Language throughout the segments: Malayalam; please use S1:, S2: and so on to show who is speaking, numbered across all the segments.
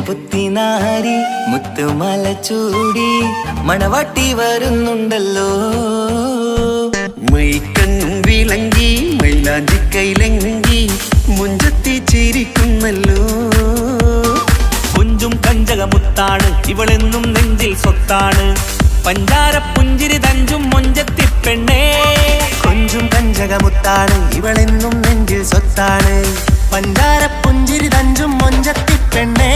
S1: പുത്തിനാരി മുത്തുമല ചൂടി മണവാട്ടി വരുന്നുണ്ടല്ലോ.
S2: മൈക്കണ്ണും വിളങ്ങി മൈലാഞ്ചി കൈലങ്കി മുഞ്ചത്തി ചിരിക്കുന്നല്ലോ.
S3: കൊഞ്ചും കഞ്ചകമുത്താണ് ഇവളെന്നും നെഞ്ചിൽ സ്വത്താണ്. പഞ്ചാര പുഞ്ചിരി തഞ്ചും മൊഞ്ചത്തി പെണ്ണേ.
S1: കൊഞ്ചും കഞ്ചകമുത്താണ് ഇവളെന്നും നെഞ്ചിൽ സ്വത്താണ്. പഞ്ചാര പുഞ്ചിരി തഞ്ചും മൊഞ്ചത്തി പെണ്ണേ.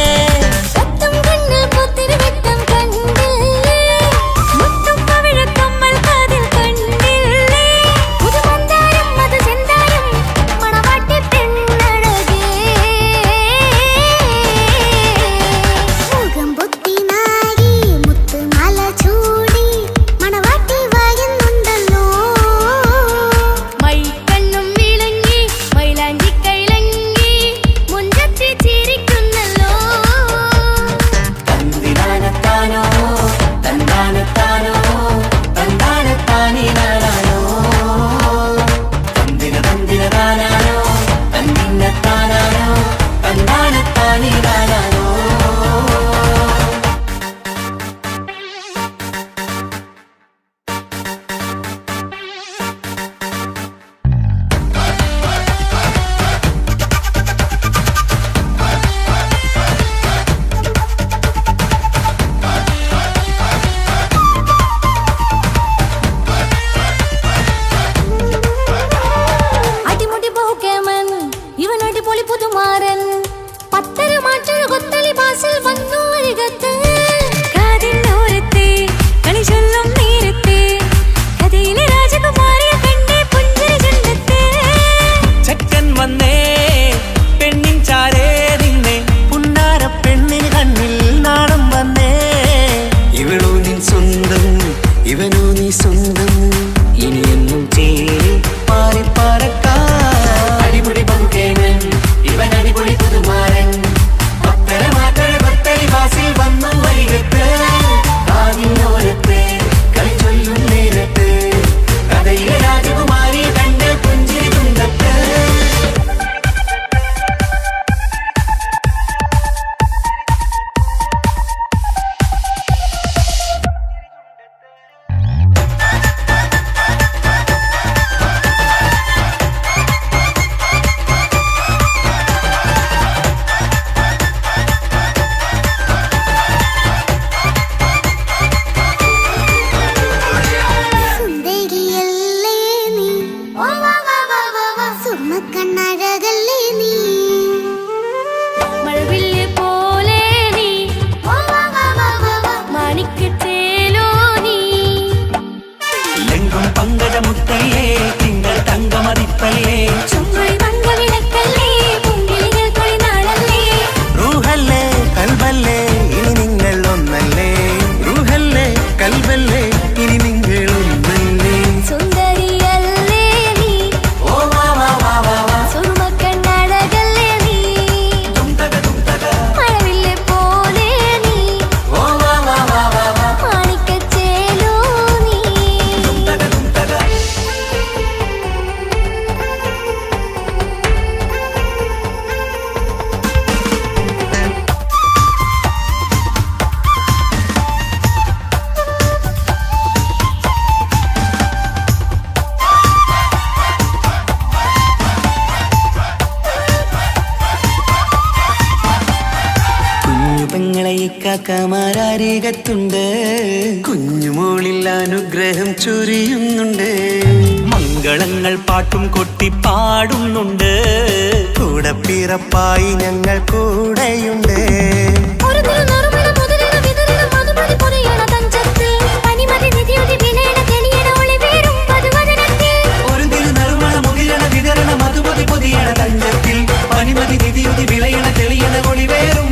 S1: കാക്കമാരരികത്തുണ്ട്.
S2: കുഞ്ഞുമോളിൽ അനുഗ്രഹം ചൊരിയുന്നുണ്ട്.
S3: മംഗളങ്ങൾ പാട്ടും കൊട്ടി പാടുന്നുണ്ട്.
S1: കൂടെ പിറപ്പായി ഞങ്ങൾ കൂടെയുണ്ട്.
S3: മധുമതി പൊതിയണ തഞ്ചത്തിൽ പനിമതി നിധിയുതി വിളയണ തെളിയണ ഒളിവേറും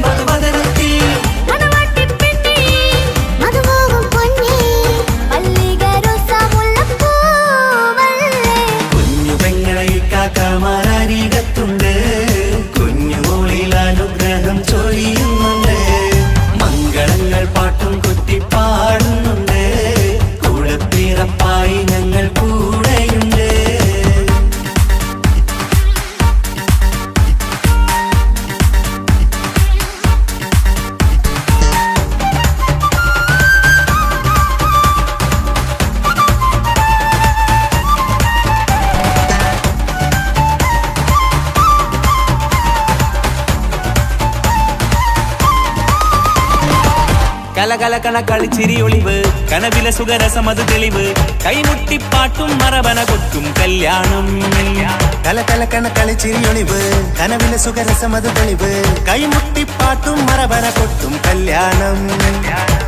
S3: കലകലകണ കളിച്ചിരി ഒളിവ് കനവിലെ സുഖരസമത് തെളിവ് കൈമുട്ടിപ്പാട്ടും മറവന കൊട്ടും കല്യാണം
S1: കലകലകണ കളിച്ചിരി ഒളിവ് കനവിലെ സുഖരസമത് തെളിവ് കൈമുട്ടിപ്പാട്ടും മറവന കൊട്ടും കല്യാണം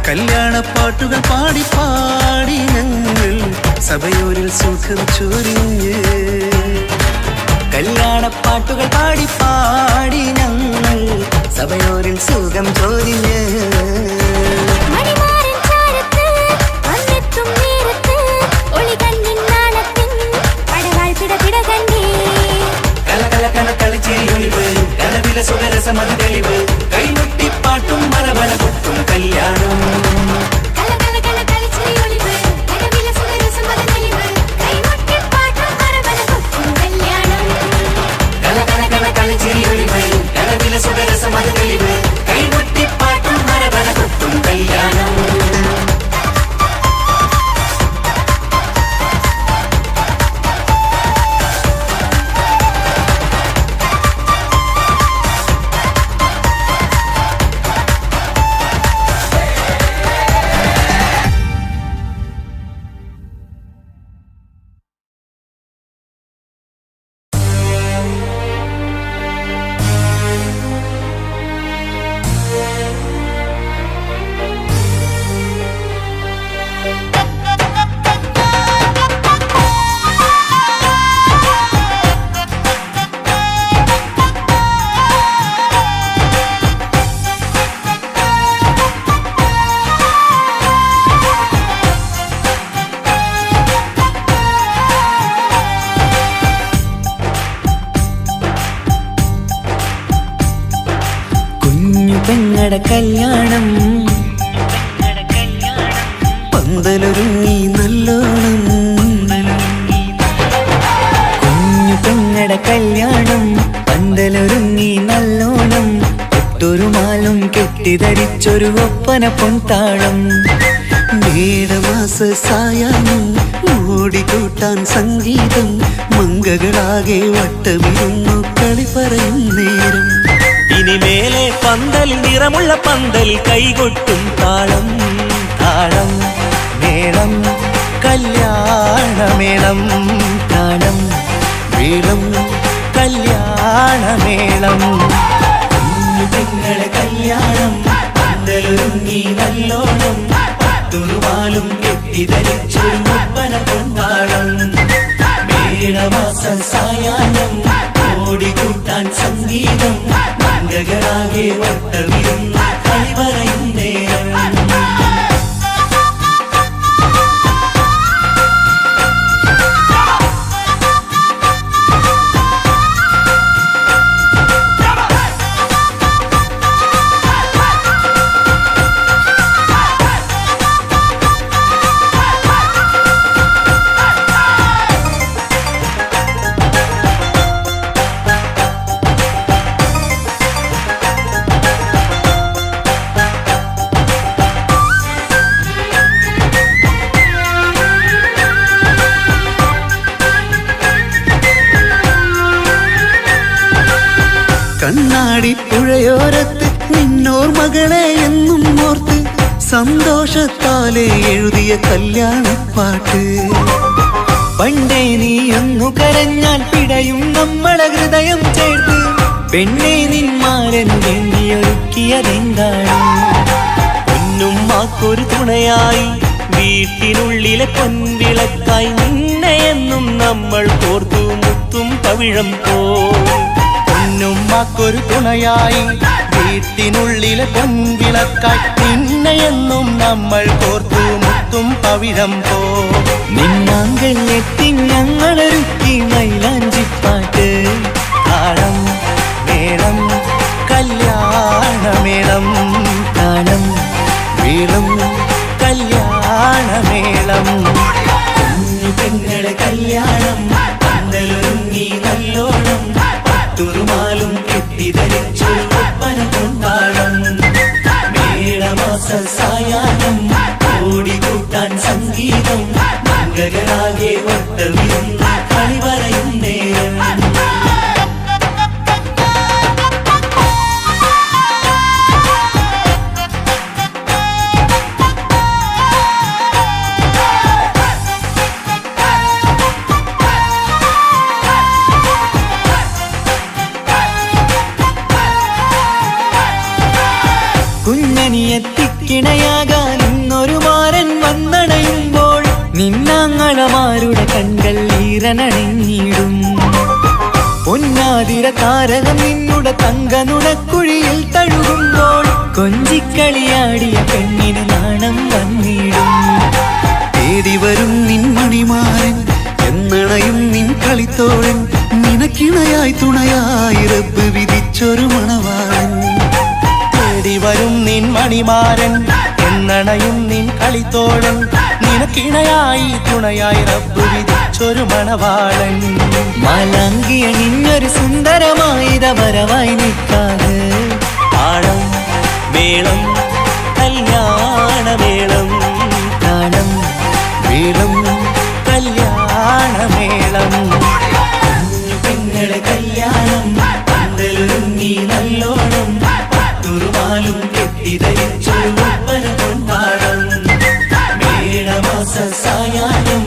S2: കല്യാണപ്പാട്ടുകൾ പാടി പാടി ഞങ്ങൾ സഭയോരിൽ സുഖം ചൊരിഞ്ഞ്
S1: കല്യാണപ്പാട്ടുകൾ പാടി പാടി ഞങ്ങൾ സഭയോരിൽ സുഖം ചൊരിഞ്ഞ്
S3: കനവിലെ സുഖരസമത് തെളിവ് കൈമുട്ടിപ്പാട്ടും മറവന കൊട്ടും കല്യാണം
S1: പെങ്ങടെ കല്യാണം
S2: പന്തലൊരുങ്ങി നല്ലോണം
S1: കുഞ്ഞു പെങ്ങടെ കല്യാണം പന്തലൊരുങ്ങി നല്ലോണം ഒട്ടൊരു മാലും കെട്ടിധരിച്ചൊരു ഒപ്പന പൊൻതാളം
S2: മേടമാസ സായാഹ്നം ഓടിക്കൂട്ടാൻ സംഗീതം മംഗകളാകെ വട്ടമിരുന്നു കളി പറയും നേരം
S3: ഇനി മേലെ പന്തൽ നിറമുള്ള പന്തൽ കൈകൊട്ടും താളം
S1: താളം മേളം കല്യാണമേളം താളം മേളം കല്യാണമേളം കുഞ്ഞു പെങ്ങളെ കല്യാണം പന്തലൊരുങ്ങി നല്ലോണം തുറുവാലും കെട്ടിധരിച്ചൊരു ഒപ്പന പൊൻതാളം മേടമാസ സായാഹ്നം ഓടിക്കൂട്ടാൻ സംഗീതം മംഗകളാകെ വട്ടമിരുന്ന കളി പറയും നേരം
S2: കണ്ണാടി പുഴയോരത്ത് നിന്നോർ മകളെ എന്നും ഓർത്ത് സന്തോഷത്താലെ എഴുതിയ കല്യാണപ്പാട്ട്
S1: പണ്ടേ നീ ഒന്നു കരഞ്ഞാൽ പിടയും നമ്മളെ ഹൃദയം ചേർത്ത് പെണ്ണെ നിന്മാരൻ വേണ്ടിയൊരുക്കിയതെന്താണ്
S3: പൊന്നുമ്മാക്കൊരു തുണയായി വീട്ടിനുള്ളിലെ പൊൻവിളക്കായി നിന്നെയെന്നും നമ്മൾ കോർത്തു മുത്തും പവിഴം പോ
S1: പൊന്നുമ്മക്കൊരു തുണയായി വീട്ടിനുള്ളിലെ പൊൻവിളക്കായി നിന്നെയെന്നും നമ്മൾ കോർത്തു മുത്തും പവിഴം പോ നിന്നാങ്കൾ എത്തി ഞങ്ങളൊരുക്കി മൈലാഞ്ചിപ്പാട്ട് താളം മേളം കല്യാണമേളം താളം മേളം കല്യാണമേളം കുഞ്ഞു പെങ്ങളെ കല്യാണം പന്തലൊരുങ്ങി നല്ലോണം തുറുമാലും കെട്ടിധരിച്ചൊരു ഒപ്പന പൊൻതാളം മേടമാസ സായാഹ്നം ഓടിക്കൂട്ടാൻ സംഗീതം മംഗകളാകെ വട്ടമിരുന്ന കളി പറയും നേരം
S4: ഭാഗ്യമണിയത്തിക്കിണയാകാൻ ഇന്നൊരു മാരൻ വന്നണയുമ്പോൾ നിന്നാങ്ങളമാരുടെ കൺകൾ ഈറനണിഞ്ഞിടും. പൊന്നാതിര താരകം നിന്നുടെ തങ്ക നുണക്കുഴിയിൽ തഴുകുമ്പോൾ കൊഞ്ചിക്കളിയാടിയ പെണ്ണിന് നാണം വന്നിടും.
S2: തേടി വരും നിൻ മണിമാരൻ എന്നണയും നിൻ കളിത്തോഴൻ നിനക്കിണയായി തുണയായി റബ്ബ് വിധിച്ചൊരു മണവാളൻ.
S5: തേടി വരും നിൻ മണിമാരൻ എന്നണയും നിൻ കളിത്തോഴൻ നിനക്കിണയായി തുണയായി റബ്ബ് വിധിച്ചൊരു മണവാളൻ.
S4: മാലാങ്കിയണിഞ്ഞൊരു സുന്ദരമായിത വരവായി നിൽക്കാതെ
S3: താളം മേളം കല്യാണമേളം
S4: താളം
S2: മേളം
S3: കല്യാണമേളം
S1: പെങ്ങളെ കല്യാണം പന്തലൊരുങ്ങി നല്ലോണം പട്ടുറുമാലും കെട്ടിധരിച്ചൊരു ഒപ്പന കൊണ്ടാടം. മേടമാസ സായാഹ്നം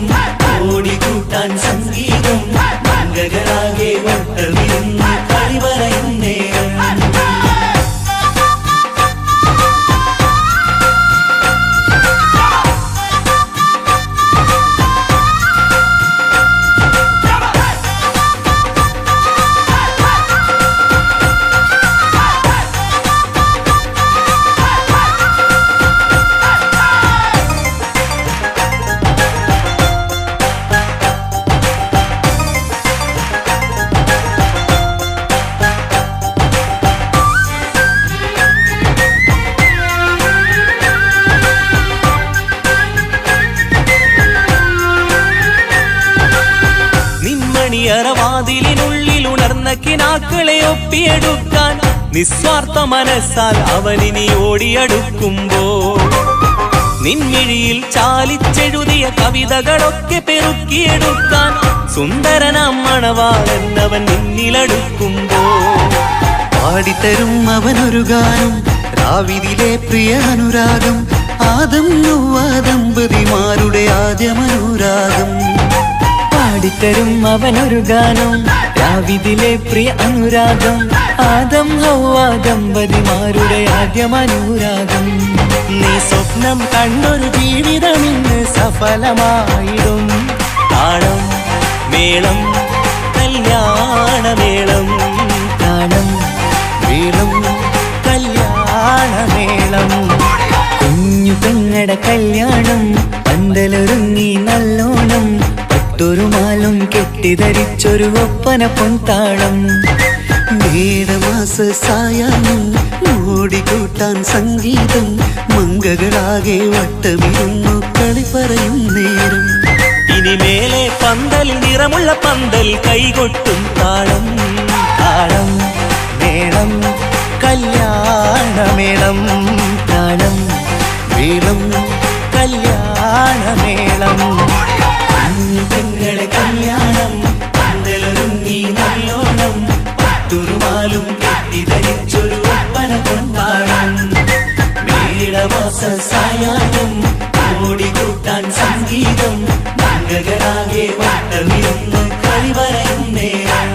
S1: ഓടിക്കൂട്ടാൻ സംഗീതം മംഗളാകെ വട്ടമിരുന്ന് കളി പറയും നേരം.
S3: നിന്മണിയറവാതിലിനുള്ളിൽ ഉണർന്ന കിനാക്കളെ ഒപ്പിയെടുക്കാൻ നിസ്വാർത്ഥ മനസ്സാൽ അവനിനി ഓടിയടുക്കുമ്പോൾ നിൻമിഴിയിൽ ചാലിച്ചെഴുതിയ കവിതകളൊക്കെ പെറുക്കിയെടുക്കാൻ സുന്ദരനാം മണവാളൻ അവൻ നിന്നിലടുക്കുമ്പോൾ
S2: പാടിത്തരും അവനൊരു ഗാനം രാവിതിലെ പ്രിയ അനുരാഗം ആദം നൊവ്വ ദമ്പതിമാരുടെ ആദ്യമനുരാഗം.
S4: പാടിത്തരും അവനൊരു ഗാനം രാവിതിലെ പ്രിയ അനുരാഗം ആദം ഹൗവ ദമ്പതിമാരുടെ ആദ്യമനുരാഗം.
S5: നീ സ്വപ്നം കണ്ടൊരു ജീവിതം ഇന്ന് സഫലമായിടും.
S3: താളം മേളം കല്യാണമേളം
S4: താളം
S2: മേളം
S3: കല്യാണമേളം
S4: കുഞ്ഞു പെങ്ങടെ കല്യാണം പന്തലൊരുങ്ങി നല്ലോണം പട്ടുറുമാലും കെട്ടിധരിച്ചൊരു ഒപ്പന പൊൻതാളം.
S2: മേടമാസ സായാഹ്നം ഓടിക്കൂട്ടാൻ സംഗീതം മംഗളാകെ വട്ടമിരുന്നു കളി പറയും നേരം.
S3: ഇനിമേലെ പന്തൽ നിറമുള്ള പന്തൽ കൈകൊട്ടും താളം
S5: താളം മേളം കല്യാണമേളം
S4: താളം
S2: മേളം
S5: കല്യാണമേളം.
S1: പെങ്ങളെ കല്യാണം പന്തലൊരുങ്ങി നല്ലോണം പട്ടുറുമാലും കെട്ടിധരിച്ചൊരു ഒപ്പന കൊണ്ടാടം. മേടമാസ സായാഹ്നം ഓടിക്കൂട്ടാൻ സംഗീതം മംഗളാകെ വട്ടമിരുന്ന് കളി പറയും നേരം.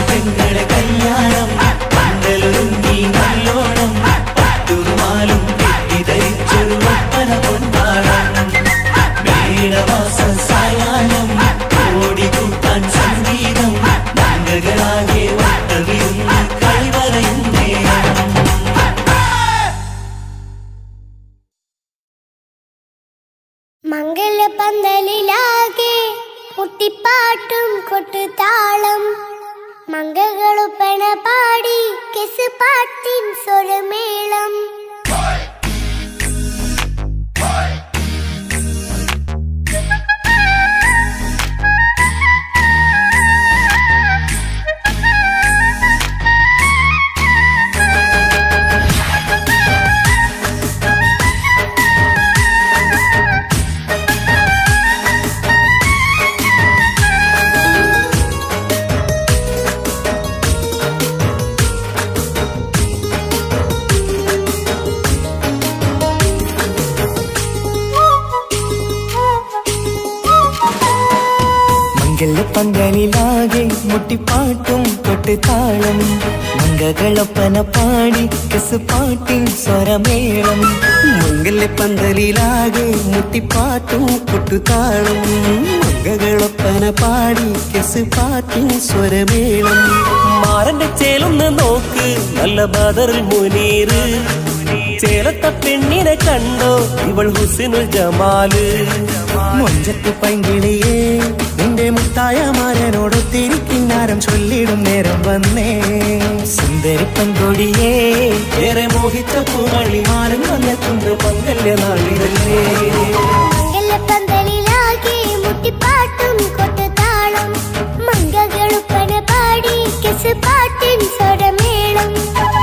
S1: പെങ്ങളെ കല്യാണം പന്തലൊരുങ്ങി നല്ലോണം പട്ടുറുമാലും കെട്ടിധരിച്ചൊരു ഒപ്പന കൊണ്ടാടം. മേടമാസ സായാഹ്നം ഓടിക്കൂട്ടാൻ സംഗീതം മംഗളാകെ വട്ടമിരുന്ന് കളി പറയും നേരം.
S6: മംഗളപന്തലിലാകെ മുട്ടിപ്പാട്ടും കൊട്ടുതാളം മംഗളുപ്പണ പാടി കെസ് പാട്ടിൻ സ്വരമേളം.
S4: പന്തലിലാകെ മുട്ടിപ്പാട്ടും കൊട്ടുതാളം മംഗകളൊപ്പന പാടി കെസുപാട്ടിൻ സ്വരമേളം
S2: മംഗല്യപ്പന്തലിലാകെ മുട്ടിപ്പാട്ടും കൊട്ടുതാളം മംഗകളൊപ്പന പാടി കെസുപാട്ടിൻ സ്വരമേളം
S3: മാരന്റെ ചേലൊന്ന് നോക്ക് നല്ല ബദറിൽ മുനീറ് ചേലത്ത പെണ്ണിനെ കണ്ടോ ഇവൾ ഹുസിനുൽ ജമാല്
S5: മുഞ്ചത്ത് പൈങ്കിളിയേ നിന്റെ മുത്തായ മാരനോടൊത്തിരിക്കിന്നാരം ചൊല്ലിടും നേരം വന്നേ
S4: സുന്ദരി പെൺകൊടിയേ
S3: ഏറെ മോഹിച്ച പൂമണിമാരൻ വന്നെത്തുന്ന മംഗല്യ നാളിതല്ലേ
S6: മംഗലപ്പന്തലിലാകെ മുട്ടിപ്പാട്ടും കൊട്ടുതാളം മംഗകളുപ്പന പാടി കെസുപാട്ടിൻ സ്വരമേളം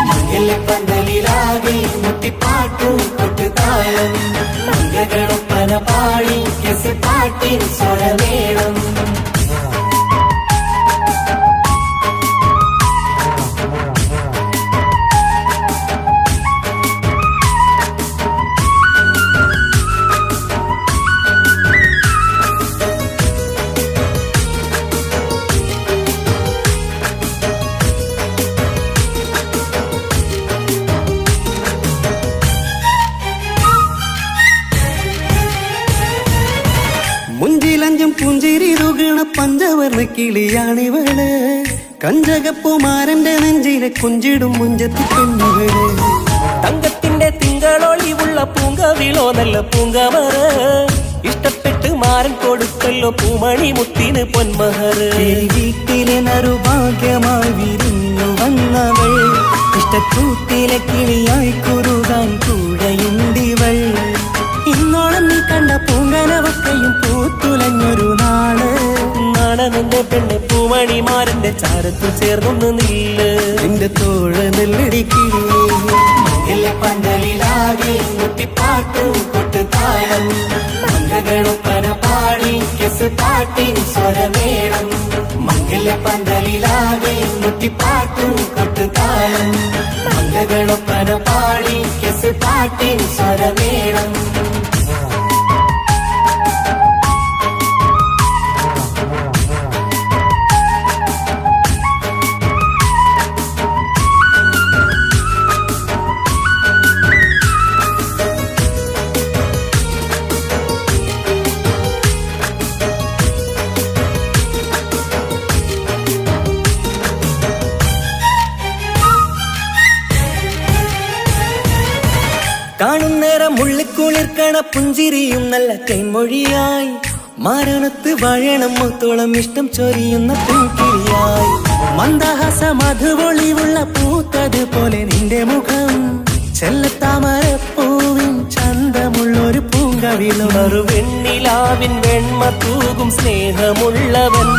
S1: മംഗല്യപ്പന്തലിലാകെ മുട്ടിപ്പാട്ടും കൊട്ടുതാളം മംഗളൊപ്പന പാടി കെസുപാട്ടിൻ സ്വരമേളം
S2: മുഞ്ചിലഞ്ചും പുഞ്ചിരി തുകണ പഞ്ചവർണ്ണ കിളിയാണിവള് കഞ്ചകപ്പുമാരന്റെ നെഞ്ചിലെ കൊഞ്ചിടും മുഞ്ചത്തി പെണ്ണുകള്
S3: തങ്കത്തിന്റെ തിങ്കളൊളിവുള്ള പൂങ്കവിളോ നല്ല പൂങ്കമറ ഇഷ്ടപ്പെട്ട് മാരൻ കൊടുക്കല്ലോ പൂമണി മുത്തിന് പൊന്മഹറ്
S4: വീട്ടിലെ നറുഭാഗ്യമായി വിരിഞ്ഞു വന്നവൾ ഇഷ്ടക്കൂട്ടിലെ കിളിയായി കുറുകാൻ കൂടെയുണ്ടിവൾ
S5: ഇന്നോളം നീ കണ്ട പൂങ്കനവക്കയും പൂത്തുലഞ്ഞൊരു നാള്
S3: നാണനെന്റെ പെണ്ണ് പൂമണിമാരന്റെ ചാരത്തു ചേർന്നൊന്ന് നില്ല്
S2: നിന്റെ തോഴ നെല്ലടിക്കിളി
S1: മംഗല്യപ്പന്തലിലാകെ മുട്ടിപ്പാട്ടും കൊട്ടുതാളം മംഗളൊപ്പന പാടി കെസുപാട്ടിൻ സ്വരമേളം മംഗല്യപ്പന്തലിലാകെ മുട്ടിപ്പാട്ടും കൊട്ടുതാളം മംഗളൊപ്പന പാടി കെസുപാട്ടിൻ സ്വരമേളം
S4: കാണുന്നേരം മുള്ളിക്കുളിർക്കണ പുഞ്ചിരിയും നല്ല കൈമൊഴിയായി മാരണത്ത് വാഴണം മുത്തോളം ഇഷ്ടം ചൊരിയുന്ന പൂക്കിരിയായി
S5: മന്ദഹാസ മധുപൊളിവുള്ള പൂത്തത് പോലെ നിന്റെ മുഖം ചെല്ലത്താമരപ്പൂവിൻ ചന്തമുള്ളൊരു പൂങ്കവിളും
S3: വെണ്ണിലാവിൻ വെണ്മ തൂകും സ്നേഹമുള്ളവൻ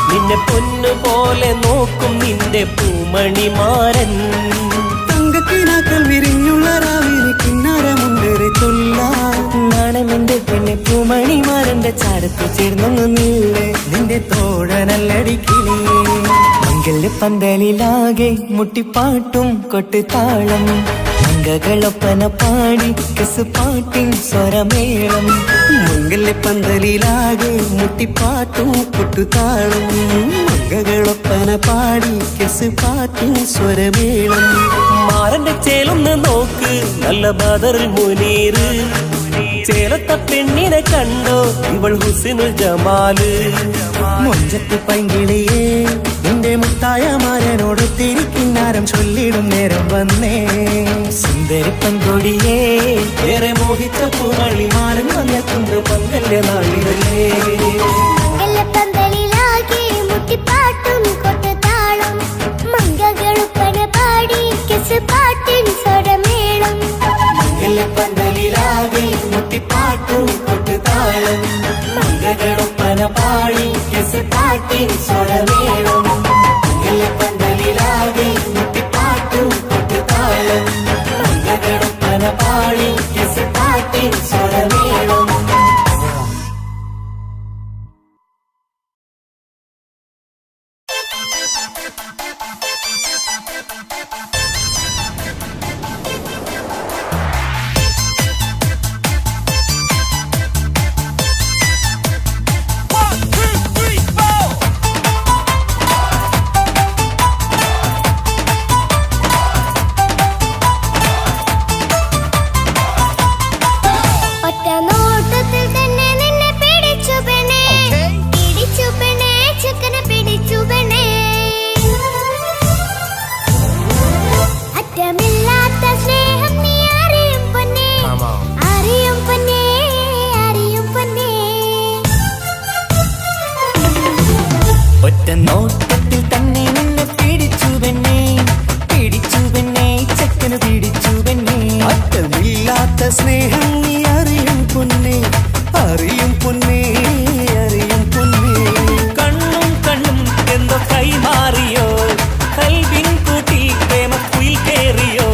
S3: നിന്നെ പൊന്നുപോലെ നോക്കും നിന്റെ പൂമണിമാരൻ
S2: തങ്കക്കിനാക്കൾ വിരിഞ്ഞുള്ള രാവിലെ കിന്നാരമുണ്ടേറെ ചൊല്ലാം
S4: നാണമെന്റെ പെണ്ണെ പൂമണിമാരന്റെ ചാരത്ത് ചേർന്നൊന്നു നില്ലേ
S5: നിന്റെ തോഴനല്ലടിക്കിളിയേ
S4: മംഗല്യപ്പന്തലിലാകെ മുട്ടിപ്പാട്ടും കൊട്ടുതാളം മംഗകളൊപ്പന പാടി കെസുപാട്ടിൻ സ്വരമേളം
S2: മംഗല്യപ്പന്തലിലാകെ മുട്ടിപ്പാട്ടും കൊട്ടുതാളം മംഗകളൊപ്പന പാടി കെസുപാട്ടിൻ സ്വരമേളം
S3: മാരന്റെ ചേലൊന്ന് നോക്ക് നല്ല ബദറിൽ മുനീറ് ചേലത്ത പെണ്ണിനെ കണ്ടോ ഇവൾ ഹുസിനുൽ ജമാല്
S5: മുഞ്ചത്ത് പൈങ്കിളിയേ നിന്റെ മുത്തായ മാരനോടൊത്തിരിക്കിന്നാരം ചൊല്ലിടും നേരം വന്നേ
S4: സുന്ദരി പെൺകൊടിയേ
S3: ഏറെ മോഹിച്ച പൂമണിമാരൻ വന്നെത്തുന്ന മംഗല്യ നാളിതല്ലേ
S6: മംഗലപ്പന്തലിലാകെ മുട്ടിപ്പാട്ടും കൊട്ടുതാളം മംഗകളുപ്പന പാടി കെസുപാട്ടിൻ സ്വരമേളം
S1: മംഗല്യപ്പന്തലിലാകെ മുട്ടിപ്പാട്ടും കൊട്ടുതാളം മംഗളൊപ്പന പാടി കെസുപാട്ടിൻ സ്വരമേളം മംഗല്യപ്പന്തലിലാകെ മുട്ടിപ്പാട്ടും കൊട്ടുതാളം മംഗളൊപ്പന പാടി കെസുപാട്ടിൻ സ്വരമേളം
S2: സ്നേഹം നീ അറിയും പൊന്നേ, അറിയും പൊന്നേ, അറിയും പൊന്നേ.
S3: കണ്ണും കണ്ണും എന്തോ കൈമാറിയോ, കൽവിൻ കൂട്ടിൽ പ്രേമക്കുയിൽ കേറിയോ.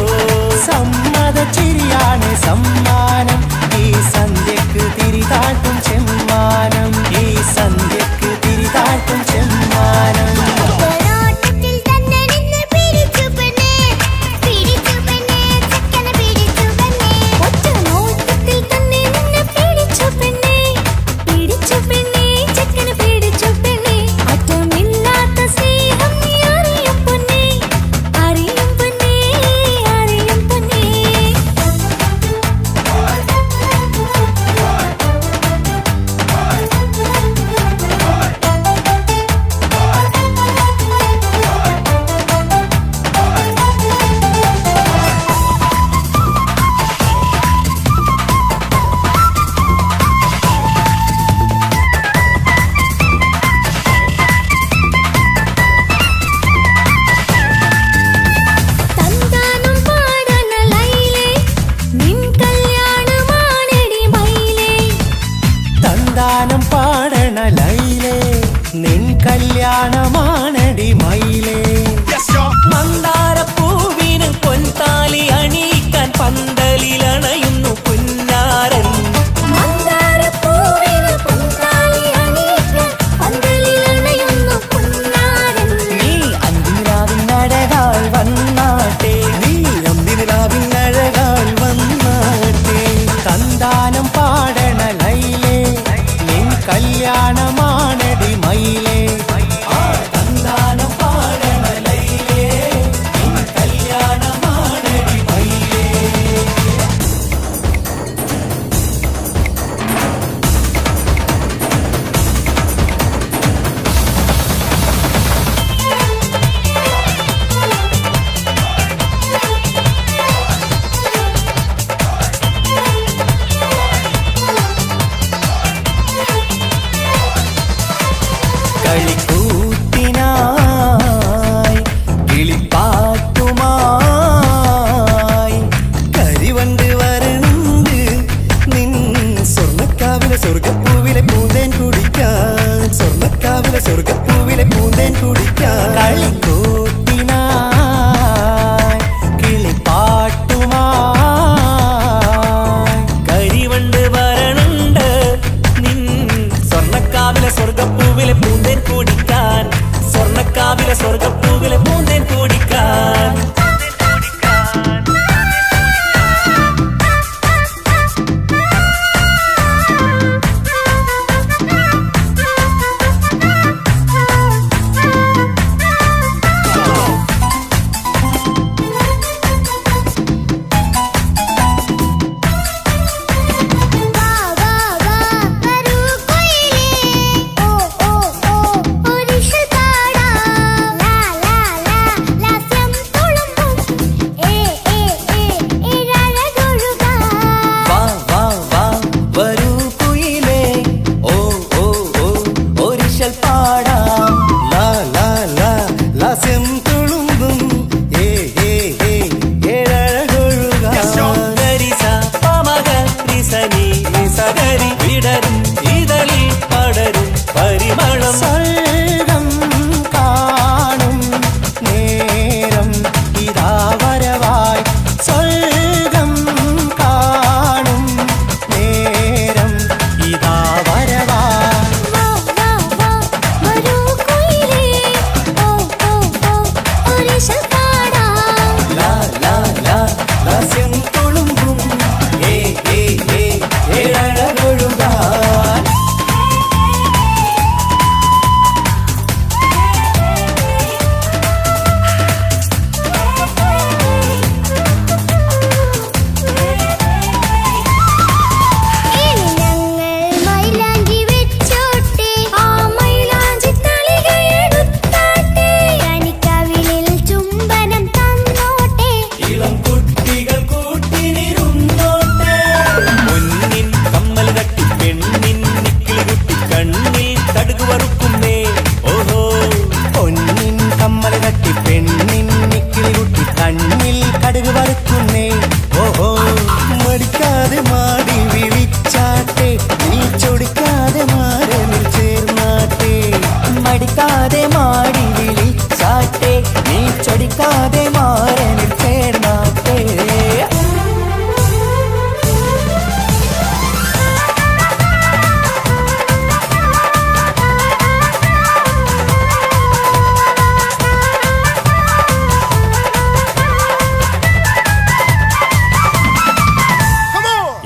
S5: സമ്മത ചിരിയാണ് സമ്മാനം, ഈ സന്ധ്യക്ക് തിരിതാട്ടും ചെമ്മാനം, ഈ സന്ധ്യക്ക് തിരിതാട്ടും ചെമ്മാനം.
S6: ഒരോട്ടത്തിൽ തന്നെ നിന്നെ പിടിച്ചു പെണ്ണേ, പിടിച്ചു പെണ്ണേ, ചെക്കനെ പിടിച്ചു പെണ്ണേ. ഒറ്റ നോട്ടത്തിൽ തന്നെ നിന്നെ പിടിച്ചു പെണ്ണേ, പിടിച്ചു പെണ്ണേ, ചെക്കനെ പിടിച്ചു പെണ്ണേ. അറ്റമില്ലാത്ത സ്നേഹം നീ അറിയും പൊന്നേ, അറിയും പൊന്നേ, അറിയും പൊന്നേ. തന്താനം പാടന ലൈലേ, നിൻ കല്യാണമാണെടി മൈലേ.
S5: തന്താനം പാടണ ലൈലേ, നിൻ കല്യാണമാണടി മയിലേ.
S3: മന്ദാരപ്പൂവിന് പൊൻതാലി അണിയിക്കാൻ പന്തലിലണയുന്നു പുന്നാരൻ.
S6: മന്ദാരപ്പൂവിന് പൊൻതാലി അണിയിക്കാൻ പന്തലിലണയുന്നു പൊന്നാരൻ.
S5: നീ അന്തിരാവിനഴകാൽ വന്നാട്ടെ,
S2: നീ അന്തിനിലാവിൻ അഴകാൽ വന്നാട്ടെ.
S5: തന്താനം പാടണ ലൈലേ, നിൻ കല്യാണമാണടി മയിലേ.
S2: തന്താനം പാടണ ലൈലേ, നിൻ കല്യാണമാണടി മയിലേ.
S5: കളിക്കൂത്തിനായി കിളിപ്പാട്ടുമായി
S2: കരിവണ്ട് വരണ്ട് നിൻ സ്വർണ്ണക്കാവിലെ സ്വർഗപ്പൂവിലെ പൂന്തേൻ കുടിക്കാൻ, സ്വർണ്ണക്കാവിലെ സ്വർഗപ്പൂവിലെ പൂന്തേൻ കുടിക്കാൻ.
S5: കളിക്കൂത്തിനായി കിളിപ്പാട്ടുമായി
S3: കരിവണ്ട് വരണുണ്ട് നിൻ സ്വർണ്ണക്കാവിലെ സ്വർഗപ്പൂവിലെ പൂന്തേൻ കുടിക്കാൻ, സ്വർണ്ണക്കാവിലെ സ്വർഗപ്പൂവിലെ പൂന്തേൻ കുടിക്കാൻ.
S6: വാ വാ വാ വരൂ കൊയിലേ, ഓ ഓ ഓ ഒരിഷൽ പാടാം. ലാ ലാ ലാ ലാസ്യം തുളുമ്പും, ഏ ഏ ഏ ഏഴഴകൊഴുകാം.
S5: വാ വാ വാ വരൂ കുയിലേ, ഓ ഓ ഓ ഒരിശൽ പാടാം.
S2: ലാ ലാ ലാ ലാസ്യം തുളുമ്പും, ഏ ഏ ഏ ഏഴഴകൊഴുകാൻ.
S3: ഗരിസ പമഗ റിസനി നിസഗരി വിടരും ഇതളിൽ പടരും പരിമളം.
S5: സ്വർഗം കാണും നേരം ഇതാ വരവായി, സ്വർഗം കാണും നേരം ഇതാ വരവായി.
S6: വാ വാ വാ വരൂ കൊയിലേ, ഓ ഓ ഓ ഒരിഷൽ പാടാം.
S5: ലാ ലാ ലാ ലാസ്യം തുളുമ്പും, ഏ ഏ ഏ ഏഴഴകൊഴുകാൻ.
S6: ഇനി ഞങ്ങൾ മൈലാഞ്ചി വെച്ചോട്ടെ, ആ മൈലാഞ്ചി തളികയെടുത്താട്ടെ. കണിക്കവിളിൽ ചുംബനം തന്നോട്ടെ,
S5: ഇളം കുട്ടികൾ കൂട്ടിനിരുന്നോട്ടെ.
S3: പൊന്നിൻ കമ്മൽ തട്ടി പെണ്ണിൻ നിക്കിളി കുട്ടി കണ്ണിൽ കടുക് വറുക്കുന്നേ. ഓഹോ
S5: പൊന്നിൻ കമ്മൽ തട്ടി പെണ്ണിൻ നിക്കിളി കുട്ടി കണ്ണിൽ കടുക് വറുക്കുന്നേ. ഓഹോ
S2: മടിക്കാതെ
S4: ചൊടിക്കാതെ മാടി വിളിച്ചാട്ടെ നീ ചൊടിക്കാതെ മാറനിൽ ചേർന്നാട്ടെ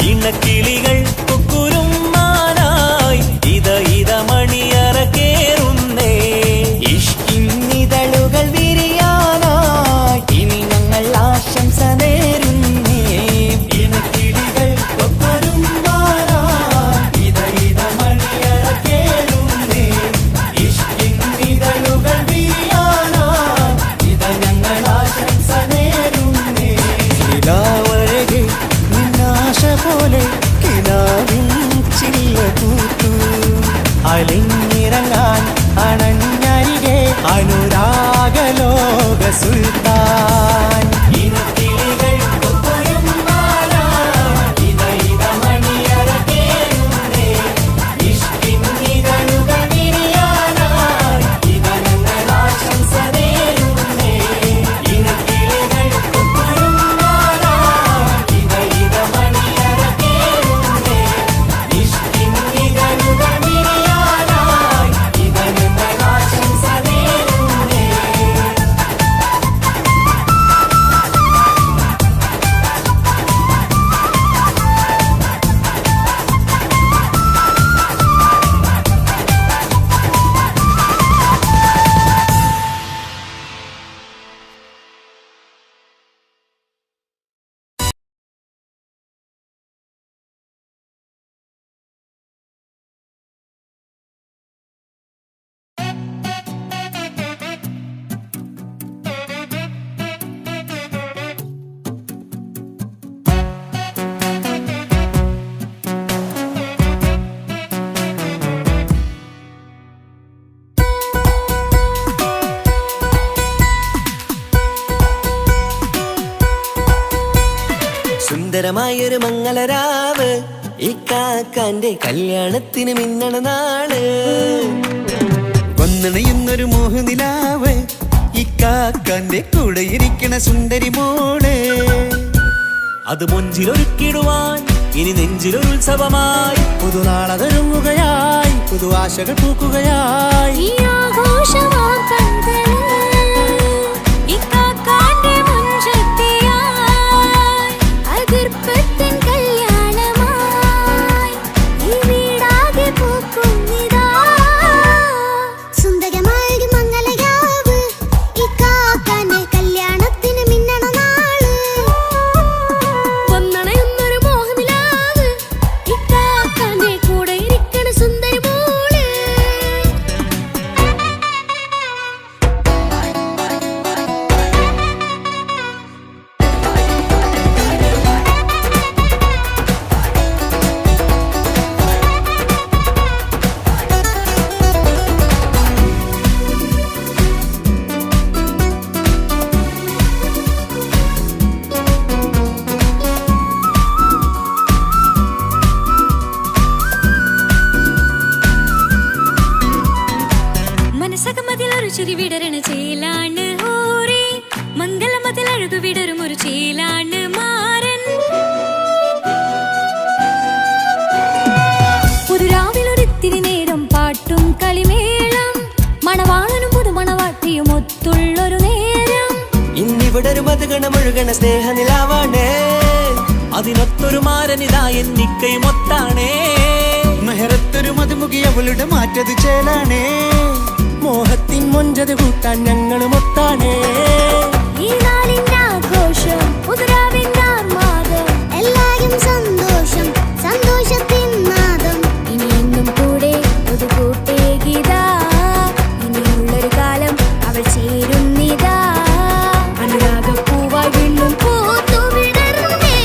S3: ഇണക്കിളികൾ കുക്കുരുമാനായി ഇത മണിയറ കേറുന്നേ
S4: ഇഷ്കിന്നിതളുകൾ വിരിയാനായി ഇനി ഞങ്ങൾ ആശംസ നേരുന്നേ
S5: ഇണക്കിളികൾ കൊപ്പരുമാറായി ഇത മണിയറ കേളുന്നേ ഇഷ്കിന്നിതളുകൾ വീയാനായി ഇത ഞങ്ങൾ ആശംസ നേരുന്നേ
S2: നിലാവഴകെ നിന്നാശ പോലെ കിനാവിൻ ചില്ല പൂത്തു
S4: അലിഞ്ഞിറങ്ങാൻ അണഞ്ഞരികെ അനുരാഗലോക സുൽത്താൻ
S5: ഇണക്കിളികൾ കൊപ്പരുമാറായി ഇത മണിയറ കേളുന്നേ ഇഷ്കിന്നിതളുകൾ വീയാനായി ഇത ഞങ്ങൾ ആശംസ നേരുന്നേ ഇണക്കിളികൾ കൊപ്പരുമാറായി ഇത മണിയറ കേളുന്നേ ഇഷ്കിന്നിതളുകൾ വീയാനായി ഇത ഞങ്ങൾ ആശംസ നേരുന്നേ
S4: സുന്ദരമായൊരു മംഗളരാവ് ഈ കാക്കാന്റെ കല്യാണത്തിന് മിന്നണ നാള്
S2: വന്നണയുന്നൊരു മോഹനിലാവ് ഇക്കാക്കാന്റെ കൂടെ ഇരിക്കണ സുന്ദരി മോള്
S3: അത് മൊഞ്ചിലൊരുക്കിടുവാൻ ഇനി നെഞ്ചിലൊരു ഉത്സവമായി
S2: പുതുനാളതൊരുങ്ങുകയായി പുതു ആശകൾ പൂക്കുകയായി
S6: ഈ ആഘോഷമാക്കന്തല് ഇക്കാക്കാന്റെ മുഞ്ചത്തിയായി അതിർപ്പത്തിൻ കല്യാണമായി ഈ വീടാകെ പൂക്കുന്നിതാ സുന്ദരമായൊരു മംഗളയാവ് ഇക്കാക്കാന്റെ കല്യാണത്തിന് മിന്നണ നാള് വന്നണയുന്നൊരു മോഹനിലാവ് ഇക്കാക്കാന്റെ കൂടെ ഇരിക്കണ സുന്ദരി മോള് മനസ്സകമതിലൊരു ചിരി വിടരണ ചേലാണ് ഹോറി മംഗളമതിൽ അഴകു വിടരും ഒരു ചേലാണ് മാറൻ പുതുരാവിലൊരിത്തിരി നേരം പാട്ടും കളിമേളം മണവാളനും പുതുമണവാട്ടിയും ഒത്തുള്ളൊരു നേരം
S4: ഇന്നിവിടെ ഒരു മധുഗണമൊഴുകണ സ്നേഹനിലാവാണ്
S3: അതിനൊത്തൊരു മാരനിതാ എന്നിക്കൈമൊത്താണേ
S2: മെഹറത്തൊരു മധുമുഖി അവളുടെ മാറ്റത് ചേലാണേ
S4: മോഹത്തിൻ മൊഞ്ചത് കൂട്ടാൻ ഞങ്ങളും ഒത്താണേ
S6: ഈ നാളിന്റെ ആഘോഷം പുതുരാവിന്റെ ആർമാദം എല്ലാരും സന്തോഷം സന്തോഷത്തിൻ നാദം ഇനി എന്നും കൂടെ പുതുകൂട്ടേ ഗീതാ ഇനിയുള്ളൊരു കാലം അവൾ ചേരുന്നിതാ അനുരാഗപ്പൂവായി വീണ്ടും പൂത്തു വിടർന്നേ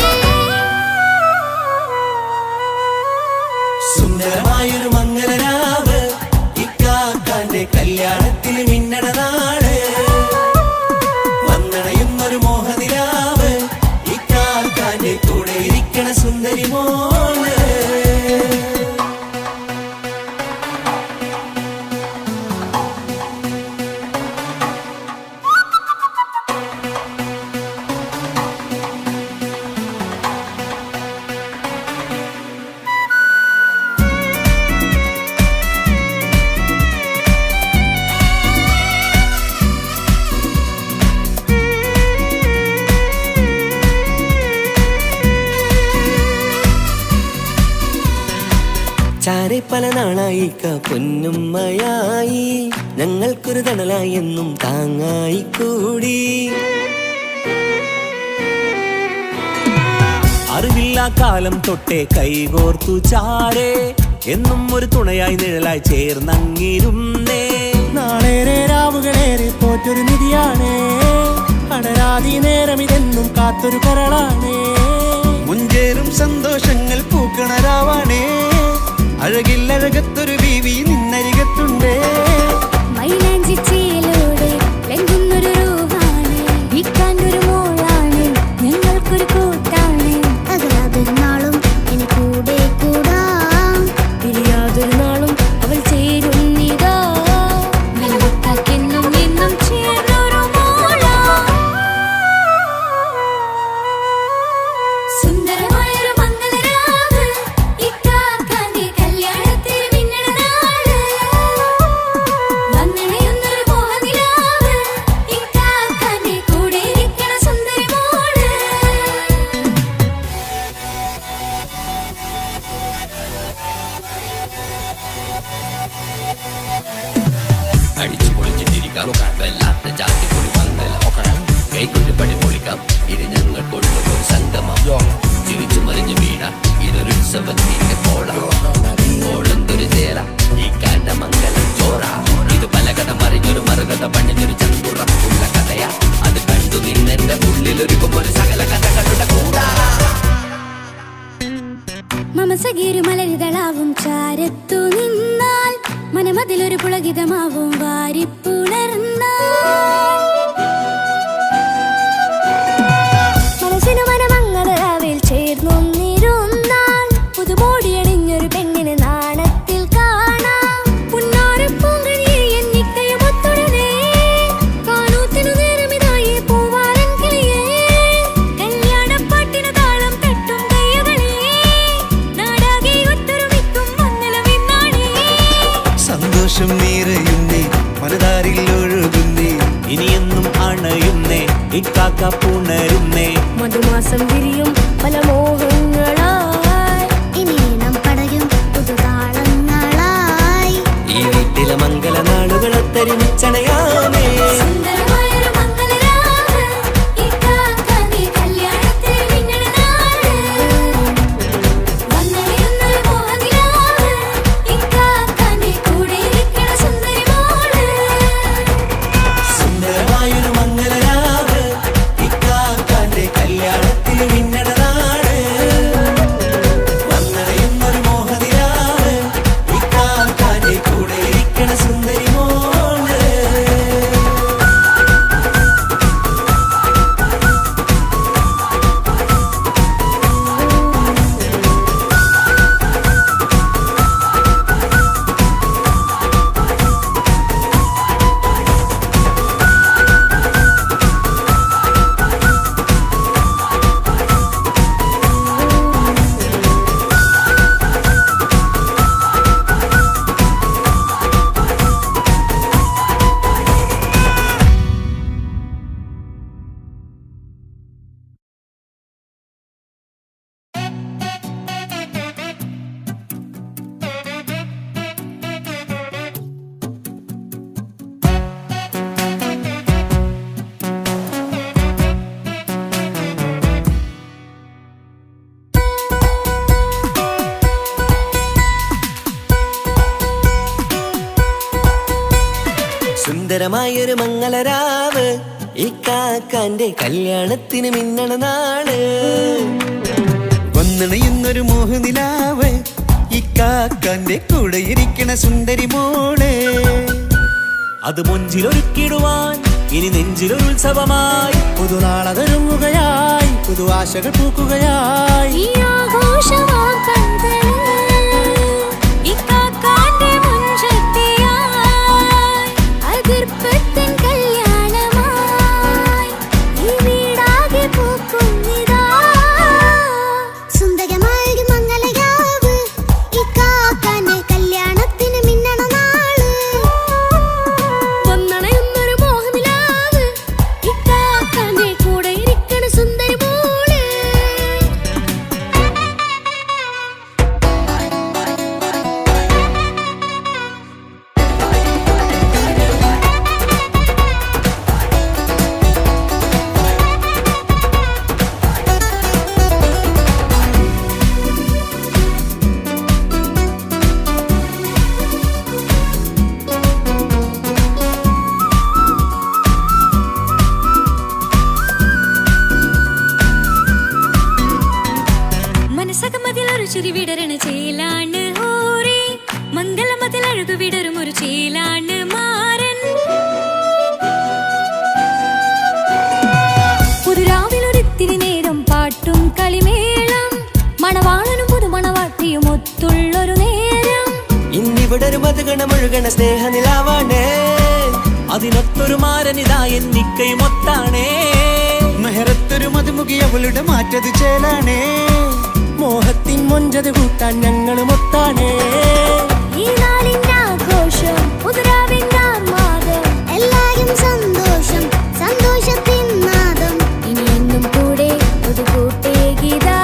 S5: സുന്ദരമായൊരു മംഗളരാവ് ഇക്കാക്കാന്റെ കല്യാണത്തിന് മിന്നണ നാള് വന്നണയുന്നൊരു മോഹനിലാവ്
S4: പൊന്നാരെ പല നാളായി പൊന്നുമ്മയായി ഞങ്ങൾക്കൊരു തണലായി എന്നും താങ്ങായി കൂടി.
S3: അറിവില്ലാ കാലം തൊട്ടേ കൈകോർത്തു ചാരേ എന്നും ഒരു തുണയായി നിഴലായി ചേർന്നങ്ങിരുന്നേ.
S4: നാളേറെ രാവുകളേറെ പോറ്റൊരു നിധിയാണേ, അടരാതി നേരം ഇതെന്നും കാത്തൊരു കരളാണേ.
S2: മുഞ്ചേറും സന്തോഷങ്ങൾ പൂക്കണരാവാണേ, അഴകില്ലഴകത്തൊരു ബീവി നിന്നരികത്തുണ്ടേ.
S6: മൈലാഞ്ചി ചേലോടെ ലംഘുന്നൊരു രൂപാണ്, വിൽക്കാനൊരു മോളാണ്, ഞങ്ങൾക്കൊരു കൂട്ടാണ്. അകലാതൊരു നാളും ഇനി കൂടെ കൂടാം, പിരിയാതൊരു നാളും അവൾ ചേരുന്നിതാ. വെള്ളക്കാക്കെന്നും എന്നും ചേർന്നൊരു മോളാ. സുന്ദരമായൊരു മംഗളരാവ്, ഇക്കാക്കാന്റെ കല്യാണത്തിന് മിന്നണ നാള്. വന്നണയുന്നൊരു മോഹനിലാവ്, ഇക്കാക്കാന്റെ കൂടെ ഇരിക്കണ സുന്ദരി മോള്.
S7: അടിച്ചു പൊളിച്ചിട്ടിരിക്കാം, വല്ലാത്ത ജാതി പൊളി പന്തല ഒക്കണം, കൈകൊണ്ട് പടി പൊളിക്കാം, ഇത് ഞങ്ങൾ കൊണ്ടുപോയി സംഗമം. ചിരിച്ചു മറിഞ്ഞു വീണ ഇതൊരു ഉത്സവത്തിന്റെ ഓളന്തൊരു ചേര ഈ കാണ്ട മംഗലം ചോറ. ഇത് പലകഥ മറിഞ്ഞൊരു മറുകഥ പണിഞ്ഞൊരു ചന്തുറപ്പുള്ള കഥയാ, അത് കണ്ടു നിന്നെന്റെ ഉള്ളിലൊരുക്കുമ്പോൾ സകല കഥകളുടെ കൂടാ.
S6: മമസഗീരു മലരിതളാവും ചാരത്തു നിന്നാൽ, മനമതിലൊരു പുളകിതമാവും വാരിപ്പുണർന്നാൽ. മനസ്സിനു മനമങ്ങലാവിൽ ചേർന്നൊന്നിരുന്നാൽ, പുതുമോടിയണിഞ്ഞൊരു പെണ്ണിന് നാണത്തിൽ കാണാം. പുന്നാരപ്പൂങ്കനിയെ എന്നിക്കയുമൊത്തുടനെ, കാനൂത്തിനു നേരമിതായി പൂവാലൻ കിളിയേ. കല്യാണപ്പാട്ടിനു താളം തട്ടും കയ്യുകളേ, നാടാകെ ഒത്തൊരുമിക്കും മംഗളമിന്നാണേ.
S2: സന്തോഷം നിറയുന്നേ, മനതാരിൽ ഒഴുകുന്നേ,
S3: ഇനിയെന്നും അണയുന്നേ, ഇക്കാക്ക പുണരുന്നേ.
S6: മധുമാസം വിരിയും പല മോഹങ്ങളായി, ഇനി നാം പടയും പുതുതാളങ്ങളായി.
S4: ഈ വീട്ടിലെ മംഗള നാളുകളൊത്തരിച്ചണയാമേ.
S6: സുന്ദരമായൊരു മംഗളരാവ്, ഇക്കാക്കാന്റെ കല്യാണത്തിന് മിന്നണ നാള്. വന്നണയുന്നൊരു മോഹനിലാവ്, ഇക്കാക്കാന്റെ കൂടെ ഇരിക്കണ സുന്ദരി മോള്.
S4: സുന്ദരമായൊരു മംഗളരാവ്, ഇക്കാക്കാന്റെ കല്യാണത്തിന് മിന്നണ നാള്. വന്നണയുന്നൊരു മോഹനിലാവ്, ഇക്കാക്കാന്റെ കൂടെ ഇരിക്കണ സുന്ദരി മോള്. സുന്ദരമായൊരു മംഗളരാവ്, ഇക്കാക്കാന്റെ കല്യാണത്തിന് മിന്നണ നാള്.
S2: വന്നണയുന്നൊരു മോഹനിലാവ്, ഇക്കാക്കാന്റെ കൂടെ ഇരിക്കണ സുന്ദരി മോള്.
S3: അത് മുഞ്ചിലൊരുക്കിടുവാൻ ഇനി നെഞ്ചിലൊരു ഉത്സവമായി.
S4: പുതുനാളതൊരുങ്ങുകയായി, പുതു ആശകൾ പൂക്കുകയായി.
S6: ഈ ആഘോഷമാം കൺകളിൽ ഇക്കാക്കാന്റെ മുൻചെത്തിയായി, അതിർപ്പത്തിൻ കല്യാണമായി ഈ വീടാകെ പൂക്കുന്നിതാ. സുന്ദരമായൊരു മംഗളരാവ്, ഇക്കാക്കാന്റെ കല്യാണത്തിന് മിന്നണ നാള്. വന്നണയുന്നൊരു മോഹനിലാവ്, ഇക്കാക്കാന്റെ കൂടെ ഇരിക്കണ സുന്ദരി മോള്. ചിരി വിടരണ ചേലാണ് ഹോറി മംഗലമതിൽ അഴകു വിടരും ഒരു ചേലാണ് മാരൻ പുതുരാവിലൊരിത്തിരി നേരം പാട്ടും കളിമേളം മണവാളനും പുതുമണവാട്ടിയും ഒത്തുള്ളൊരു നേരം
S4: ഇന്നിവിടെ ഒരു മധുഗണമൊഴുകണ സ്നേഹനിലാവാണേ
S3: അതിനൊത്തൊരു മാരനിതാ എന്നിക്കയുമൊത്താണേ
S2: മെഹറത്തൊരു മധുമുഖി അവളുടെ മാറ്റത് ചേലാണേ
S4: മോഹത്തിൻ മൊഞ്ചത് കൂട്ടാൻ ഞങ്ങളും ഒത്താണേ
S6: ഈ നാളിന്റെ ആഘോഷം പുതുരാവിന്റെ ആർമാദം എല്ലാരും സന്തോഷം സന്തോഷത്തിൻ നാദം ഇനി എന്നും കൂടെ ഒരു കൂട്ടേകിതാ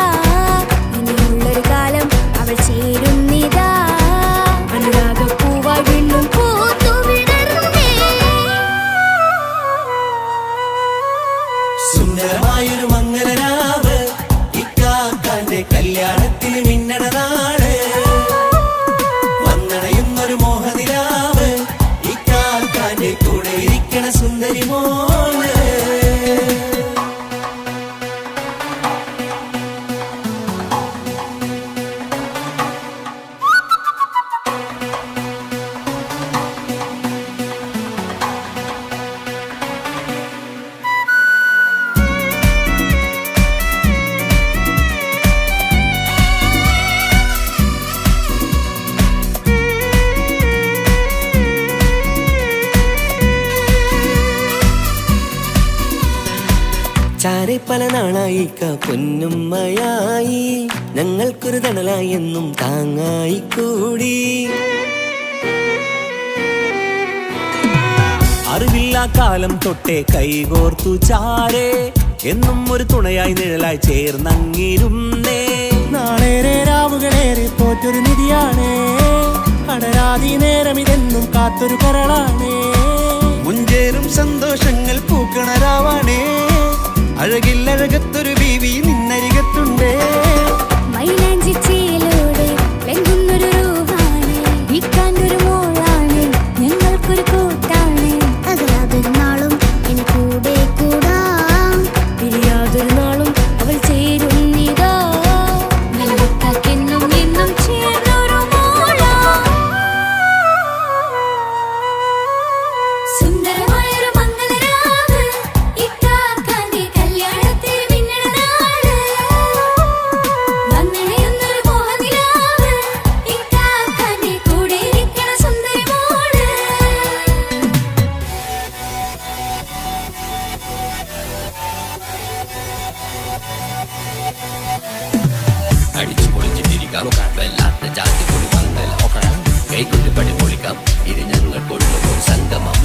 S6: ഇനിയുള്ളൊരു കാലം അവൾ ചേരുന്നിതാ അനുരാഗപ്പൂവായി വീണ്ടും പൂത്തു വിടർന്നേ
S4: സുന്ദരമായൊരു മംഗലരാവ് ഇക്കാക്കാന്റെ കല്യാണത്തിന് മിന്നണ നാള് വന്നണയുന്നൊരു മോഹനിലാവ് ഇക്കാക്കാന്റെ കൂടെ ഇരിക്കണ സുന്ദരി മോള് ചാരെ പല നാളായിക്ക പൊന്നുമ്മയായി ഞങ്ങൾക്കൊരു തണലായി എന്നും താങ്ങായി കൂടി
S3: അറിവില്ലാ കാലം തൊട്ടേ കൈകോർത്തു ചാരേ എന്നും ഒരു തുണയായി നിഴലായി ചേർന്നങ്ങിരുന്നേ
S4: നാളേറെ രാവുകളേറെ പോറ്റൊരു നിധിയാണേ അടരാതി നേരം ഇതെന്നും കാത്തൊരു കരളാണേ
S2: മുഞ്ചേറും സന്തോഷങ്ങൾ പൂക്കണരാവാണേ അഴകില്ലഴകത്തൊരു ബീവി നിന്നരികത്തുണ്ടേ
S6: മൈലാഞ്ചി ചേലോടെ വെങ്കുന്നൊരു റൂഹാണ് വിൽക്കാനൊരു മോളാണ് ഞങ്ങൾക്കൊരു കൂട്ടാണ് അകലാതൊരു നാളും ഇനി കൂടെ കൂടാം പിരിയാതൊരു നാളും അവൾ ചേരുന്നിതാ നെല്ലിക്കാക്കെന്നും എന്നും ചേർന്നൊരു മോളാ സുന്ദരമായൊരു മംഗലരാവ് ഇക്കാക്കാന്റെ കല്യാണത്തിന് മിന്നണ നാള് വന്നണയുന്നൊരു മോഹനിലാവ് ഇക്കാക്കാന്റെ കൂടെ ഇരിക്കണ സുന്ദരി മോള്
S7: അടിച്ചു പൊളിച്ചിട്ടിരിക്കാം വല്ലാത്ത ജാതി പൊളി പന്തൽ കൈകൊണ്ട് പടി പൊളിക്കാം ഇത് ഞങ്ങൾ കൊണ്ടുപോകും സംഗമം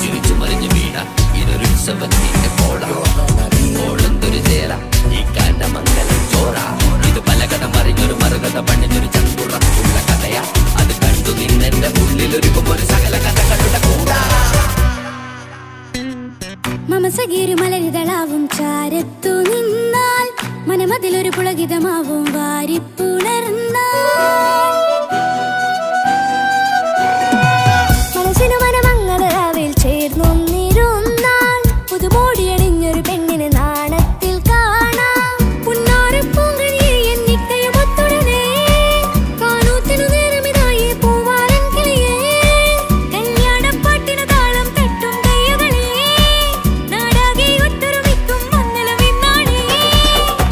S7: ചിരിച്ചു മറിഞ്ഞു വീണ ഇതൊരു ഉത്സവത്തിന്റെ കോളന്തൊരു ചേര ഈ കാണ്ട മംഗലം ചോറ ഇത് പല കഥ മറിഞ്ഞൊരു മറുകഥ പണിഞ്ഞൊരു ചന്തുറപ്പുള്ള കഥയാ അത് കണ്ടു നിന്നെന്റെ ഉള്ളിലൊരുക്കും ഒരു സകല കഥകളുടെ കൂടാ
S6: മമസഗീരു മലരിതളാവും ചാരത്തു നിന്നാൽ മനമതിലൊരു പുളകിതമാവും വാരിപ്പുണർന്നാൽ മനസ്സിനു മനമംഗളരാവിൽ ചേർന്നൊന്നിരുന്നാൽ പുതുമോടിയണിഞ്ഞൊരു പെണ്ണിനെ നാണത്തിൽ കാണാം പുന്നാരപ്പൂങ്കനിയെ എന്നിക്കയുമൊത്തുടനെ കാനൂത്തിനു നേരമിതായി പൂവാലൻ കിളിയേ കല്യാണപ്പാട്ടിനു താളം തട്ടും കയ്യുകളേ നാടാകെ ഒത്തൊരുമിക്കും മംഗലമെന്നാണേ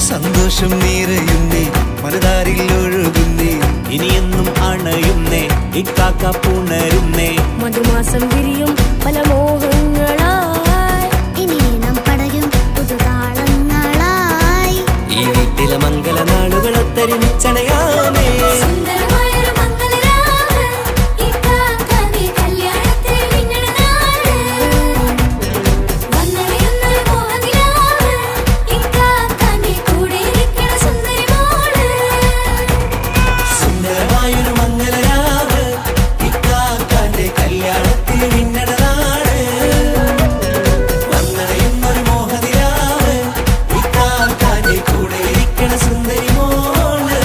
S2: സന്തോഷം നിറയുന്നേ മനതാരിൽ ഒഴുകുന്നേ
S3: ഇനിയെന്നും അണയുന്നേ ഇക്കാക്ക പുണരുന്നേ
S6: മധുമാസം വിരിയും പല മോഹങ്ങളായി ഇനി നാം പടരും പുതുതാളങ്ങളായി
S4: ഈ വീട്ടിലെ മംഗല നാളുകൾ ഒത്തരിച്ചണയാമേ
S6: സുന്ദരമായൊരു മംഗലരാവ് ഇക്കാക്കാന്റെ കല്യാണത്തിന് മിന്നണ നാള് വന്നണയുന്നൊരു മോഹനിലാവ് ഇക്കാക്കാന്റെ കൂടെ ഇരിക്കണ സുന്ദരി മോള്
S4: സുന്ദരമായൊരു മംഗലരാവ് ഇക്കാക്കാന്റെ കല്യാണത്തിന് മിന്നണ നാള് വന്നണയുന്നൊരു മോഹനിലാവ് ഇക്കാക്കാന്റെ കൂടെ ഇരിക്കണ സുന്ദരി മോള്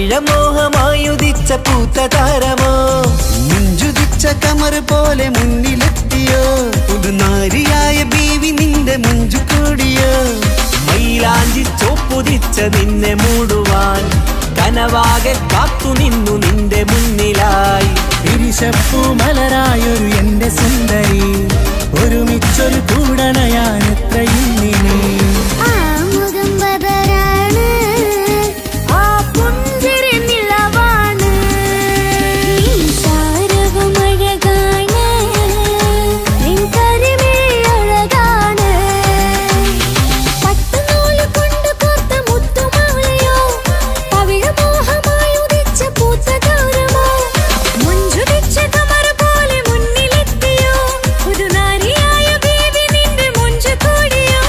S4: പവിഴമോഹമായുദിച്ച പൂത്ത താരമോ
S2: മുഞ്ചുദിച്ച കമർ പോലെ മുന്നിലെത്തിയോ പുതുനാരിയായ ബീവി നിന്റെ മുഞ്ചു കൂടിയോ
S3: മൈലാഞ്ചി ചോപ്പുദിച്ച നിന്നെ മൂടുവാൻ കനവാകെ കാത്തു നിന്നു നിന്റെ മുന്നിലായി
S4: തിരിശപ്പൂ മലരായൊരു എന്റെ സുന്ദരി ഒരുമിച്ചൊരു കൂടണയാൻ എത്രയും നീ
S6: ആ മുഖം ബദരാണ് ആ പുഞ്ചിരി നിലവാണ് നീ സാരവും അഴകാണ് നിൻ കരിമിഴി അഴകാണ് പട്ടുനൂല് കൊണ്ട് കോർത്ത മുത്തുമാലയോ പവിഴമോഹമായി ഉദിച്ച പൂത്ത താരമോ മുഞ്ചുദിച്ച കമർ പോലെ മുന്നിലെത്തിയോ പുതുനാരിയായ ബേബി നിന്റെ മുഞ്ചു കൂടിയോ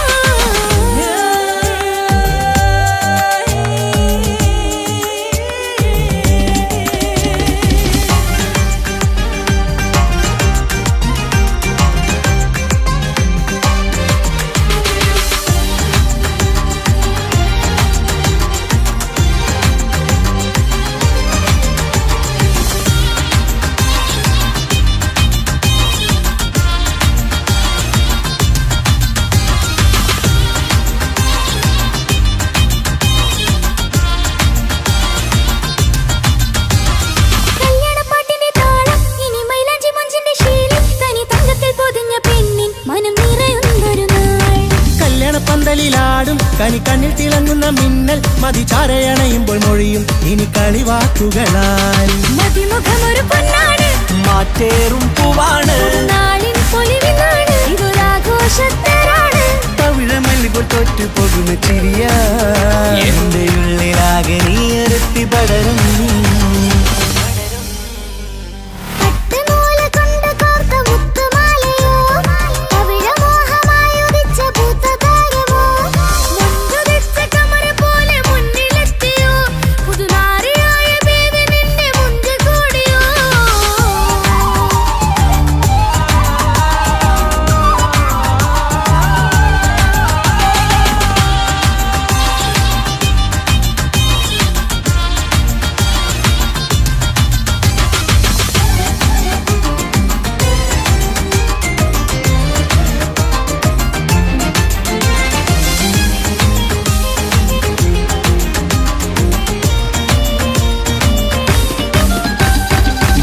S6: കല്യാണപ്പാട്ടിന്റെ താളം ഇനി മൈലാഞ്ചി മഞ്ചിന്റെ ശീലം തനി തങ്കത്തിൽ പൊതിഞ്ഞ പെണ്ണിൻ മനം നിറയുന്നൊരു നാൾ
S4: കല്യാണപ്പന്തലിലാടും കണിക്കണ്ണിൽ തിളങ്ങുന്ന മിന്നൽ മതിചാരയണയുമ്പോൾ മൊഴിയും ഇനി കളിവാക്കുകളാൽ
S6: മതിമുഖമൊരു പൊന്നാണ്
S3: മാറ്റേറും പൂവാണ്
S6: നാളിൻ പൊലിവിനാണ് ഇതൊരാഘോഷത്തരാണ്
S2: പവിഴമല്ലിപ്പോൾ തോറ്റു പോകുന്ന ചിരിയാ
S4: എന്റെ ഉള്ളിലാകെ നീയറുത്തി പടരും
S6: പട്ടുനൂല് കൊണ്ട് കോർത്ത മുത്തുമാലയോ പവിഴമോഹമായി ഉദിച്ച പൂത്ത താരമോ മുഞ്ചുദിച്ച കമർ പോലെ മുന്നിലെത്തിയോ പുതുനാരിയായ ബേബി നിന്റെ മുഞ്ചു കൂടിയോ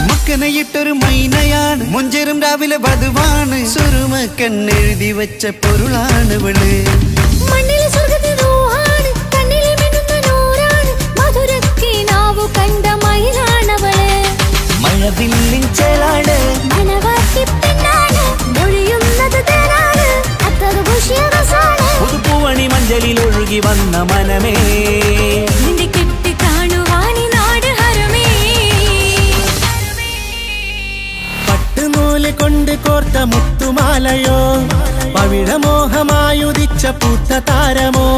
S2: മക്കനയിട്ടൊരു മൈനയാണ് മുഞ്ചേറും രാവിലെ വധുവാണ് സുറുമ കണ്ണെഴുതി വെച്ച പൊരുളാണ് ഇവള്
S6: മണ്ണിലെ സ്വർഗ്ഗത്തിൽ റൂഹാണ് കണ്ണിലെ മിന്നുന്ന നൂറാണ് മധുരക്കിനാവു കണ്ട മയിലാണവള്
S4: മഴവില്ലിൻ ചേലാണ്
S6: മനവാട്ടി പെണ്ണാണ് മൊഴിയുന്നത് തേനാണ് അത്തത് ഖുഷിയറസാണ്
S3: പുതുപ്പൂവണി മഞ്ചലിൽ ഒഴുകി വന്ന മനമേ
S6: നിന്റെ കെട്ടി കാണുവാനി നാട് ഹരമേ
S4: പട്ടുനൂല് കൊണ്ട് കോർത്ത മുത്തുമാലയോ പവിഴമോഹമായുദിച്ച പൂത്ത താരമോ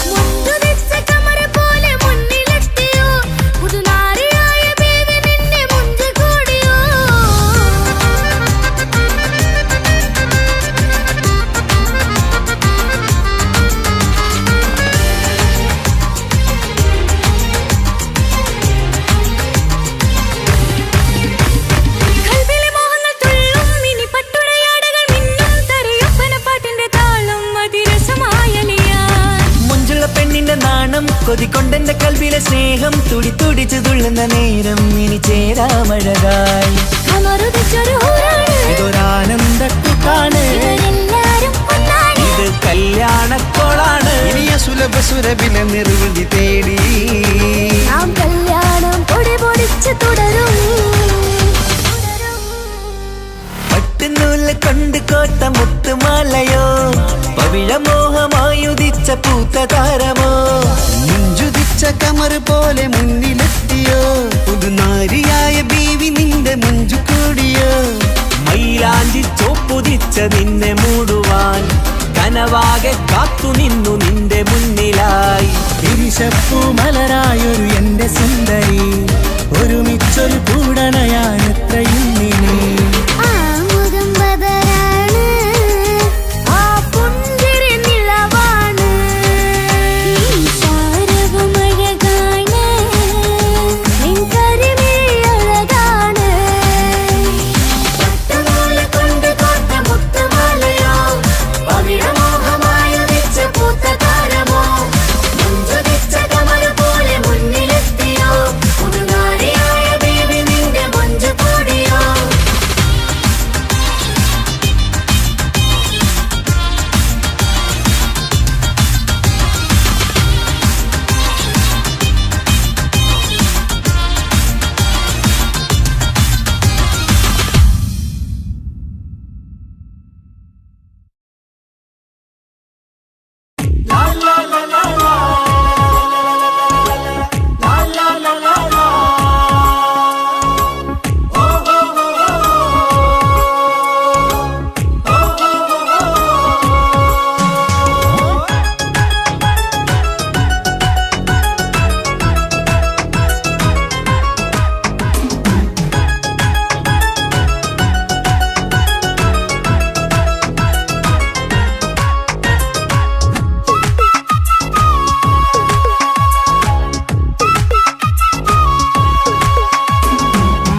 S6: മുഞ്ചുദിച്ച കമർ പോലെ മുന്നിലെത്തിയോ പുതുനാരിയായ ബേബി നിന്റെ മുഞ്ചു കൂടിയോ കൽവിലെ മോഹങ്ങൾ തുള്ളും ഇനി പട്ടുടയാടകൾ മിന്നും തരയൊപ്പനപ്പാട്ടിന്റെ താളം അതിരസമായലിയാൻ
S4: മുഞ്ചുള്ള പെണ്ണിന്റെ നാണം കൊതിക്കൊണ്ടെന്റെ കൽവിലെ സ്നേഹം തുടി തുടിച്ചു തുള്ളുന്ന നേരം ഇനി ചേരാമഴകായി
S6: കമറുദിച്ചൊരു ഹൂറാണ്
S4: ഇതൊരാനന്ദക്കുട്ടാണ്
S6: ഇവരെല്ലാരും ഒന്നാണ്
S3: ഇത് കല്യാണക്കോളാണ്
S2: ഇനിയ സുലഭ സുരഭിലെ നിർവൃതി തേടി
S6: നാം കല്യാണം പൊടി പൊടിച്ച് തുടരും
S4: പട്ടുനൂല് കൊണ്ട് കോർത്ത മുത്തുമാലയോ പവിഴമോഹമായുദിച്ച പൂത്ത താരമോ
S2: മുഞ്ചുദിച്ച കമർ പോലെ മുന്നിലെത്തിയോ പുതുനാരിയായ ബീവി നിന്റെ മുഞ്ചു കൂടിയോ
S3: മൈലാഞ്ചി ചോപ്പുദിച്ച നിന്നെ മൂടുവാൻ കനവാകെ കാത്തു നിന്നു നിന്റെ മുന്നിലായി
S4: തിരിശപ്പൂ മലരായൊരു എന്റെ സുന്ദരി ഒരുമിച്ചൊരു കൂടണയാൻ എത്രയും നീ
S6: ആ മുഖം ബദരാണ് ആ പുഞ്ചിരി നിലവാണ് നീ സാരവും അഴകാണ്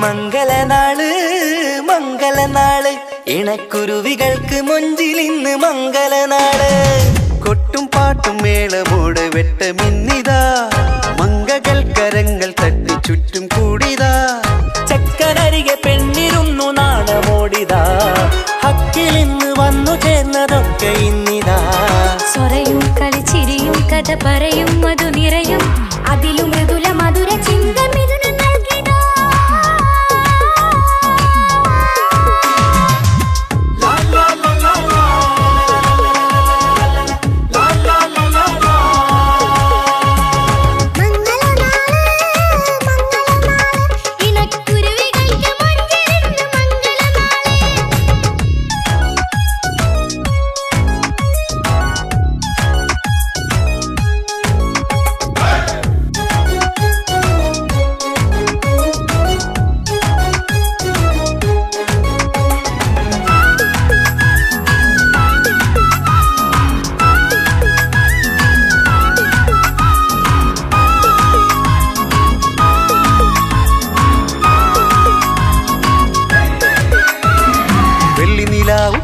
S4: മംഗളനാള് മംഗളനാള് ഇണക്കുരുവികൾക്ക് മൊഞ്ചിലിന്ന് മംഗളനാള്.
S2: കൊട്ടും പാട്ടും മേളമോട് വെട്ടമിന്നിതാ മംഗകൾ കരങ്ങൾ തട്ടി ചുറ്റും കൂടിതാ.
S4: ചക്കനരികെ പെണ്ണിരുന്നു നാണമോടിതാ ഹക്കിലിന്ന് വന്നു ചേർന്നതൊക്കെ ഇന്നിതാ.
S6: സ്വറയും കളിച്ചിരിയും കഥ പറയും മധു നിറയും അതിലും മൃദുല മധുര ചിന്ത മിഥുനം നൽകിടാ.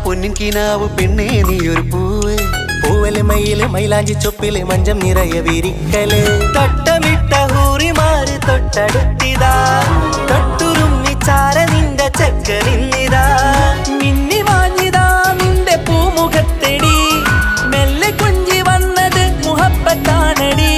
S2: പൊന്നിൻ കിനാവ് പെണ്ണേ നീയൊരു പൂവ്.
S4: പൂവല് മയില് മൈലാഞ്ചി ചൊപ്പില് മഞ്ചം നിറയെ വിരിക്കല്. തൊട്ടമിട്ട ഹൂറിമാര് തൊട്ടടുത്തിതാ തൊട്ടുരുമ്മി ചാര നിന്റെ ചക്കനിന്നിതാ. മിന്നി വാഞ്ഞിതാ നിന്റെ പൂമുഖത്തെടി മെല്ലെ കുഞ്ചി വന്നത് മുഹബത്താണടി.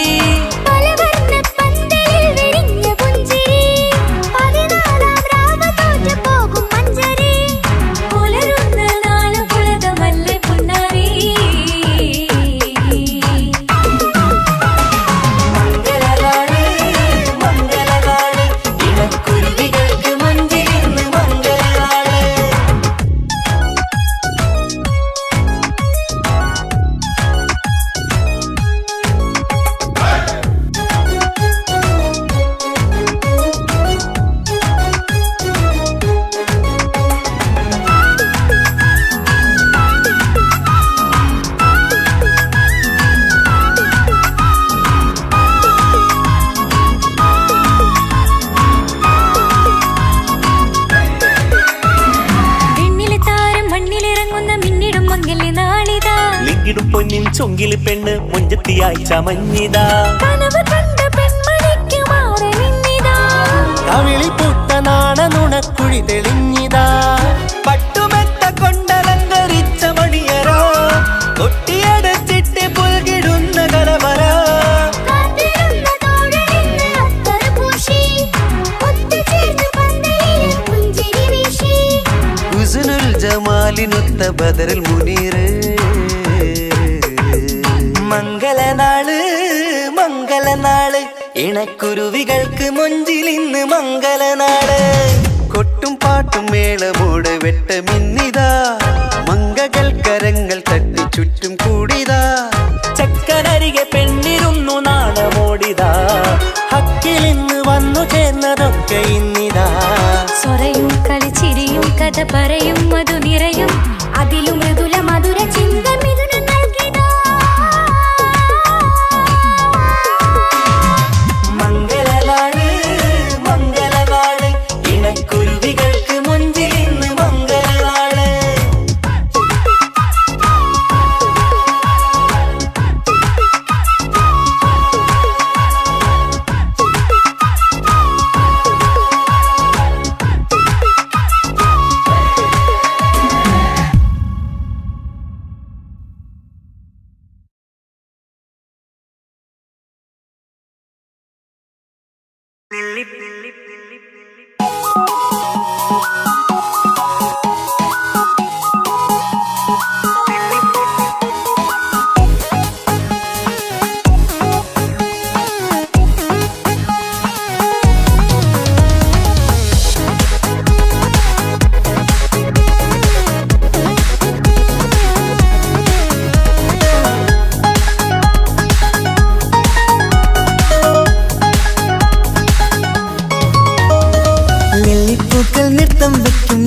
S4: ിടും പൊന്നിൻ ചൊങ്കില് പെണ്ണ് മുഞ്ചത്തിയായി ചമഞ്ഞിതാ. കവിളി പൂത്ത നാണ നുണക്കുഴി തെളിഞ്ഞിതാ. പട്ടുമെത്ത കൊണ്ടലങ്കരിച്ച മണിയരോ കൊട്ടിയടച്ചിട്ട് പുൽകിടുന്ന കലവര.
S2: ഹുസ്നുൽ ജമാലിനൊത്ത ബദറുൽ മുനീർ.
S4: മംഗളനാള് മംഗളനാള് ഇണക്കുരുവികൾക്ക് മൊഞ്ചിലിന്ന് മംഗളനാള്.
S2: കൊട്ടും പാട്ടും മേളമോട് വെട്ടമിന്നിതാ മംഗകൾ കരങ്ങൾ തട്ടി ചുറ്റും കൂടിതാ.
S4: ചക്കനരികെ പെണ്ണിരുന്നു നാണമോടിതാ ഹക്കിലിന്ന് വന്നു ചേർന്നതൊക്കെ ഇന്നിതാ.
S6: സ്വറയും കളിച്ചിരിയും കഥ പറയും മധു നിറയും അതിലും മൃദുല മധുര ചിന്ത മിഥുനം നൽകിടാ.
S4: മംഗളനാള് മംഗളനാള് ഇണക്കുരുവികൾക്ക് മുഞ്ചിലിന്ന് മംഗളനാള്.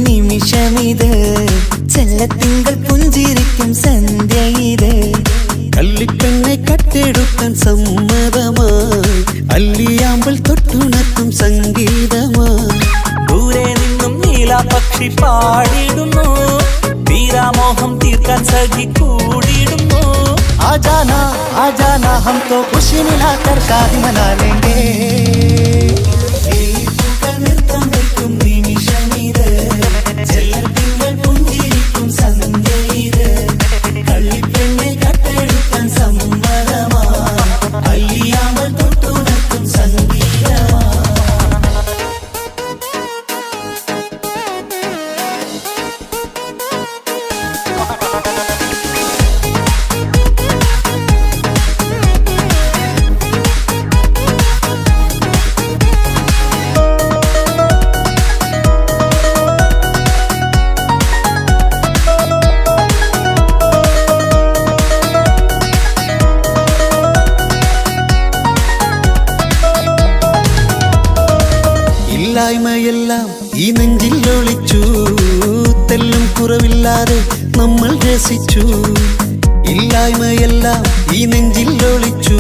S4: നിമിഷമിത് ചെല്ലത്തിങ്കൾ പുഞ്ചിരിക്കും സന്ധ്യ ഇത്.
S2: കല്ലിപ്പെണ്ണെ കട്ടെടുക്കാൻ സമ്മതമായി അല്ലിയാമ്പൽ തൊട്ടുണർത്തും സംഗീതമായി.
S4: ദൂരെ
S3: പാടിയിടുന്നു തീരാമോഹം തീർക്കാൻ സഖി കൂടിയിടുന്നു
S4: आजाना हम तो खुशी मिलाकर शादी मना लेंगे
S1: നൃത്തം വെക്കും നിമിഷമിത് ചെല്ലത്തിങ്കൾ പുഞ്ചിരിക്കും സന്ധ്യയിത് കള്ളിപ്പെണ്ണെ കട്ടെടുക്കാൻ സമ്മതമാ അല്ലിയാമൽ തൊട്ടുണർത്തും സംഗീതമാ
S2: ഇല്ലായ്മയെല്ലാം ഈ നെഞ്ചിൽ ഒളിച്ചു തെല്ലും കുറവില്ലാതെ നമ്മൾ രസിച്ചു ഇല്ലായ്മയെല്ലാം ഈ നെഞ്ചിൽ ഒളിച്ചു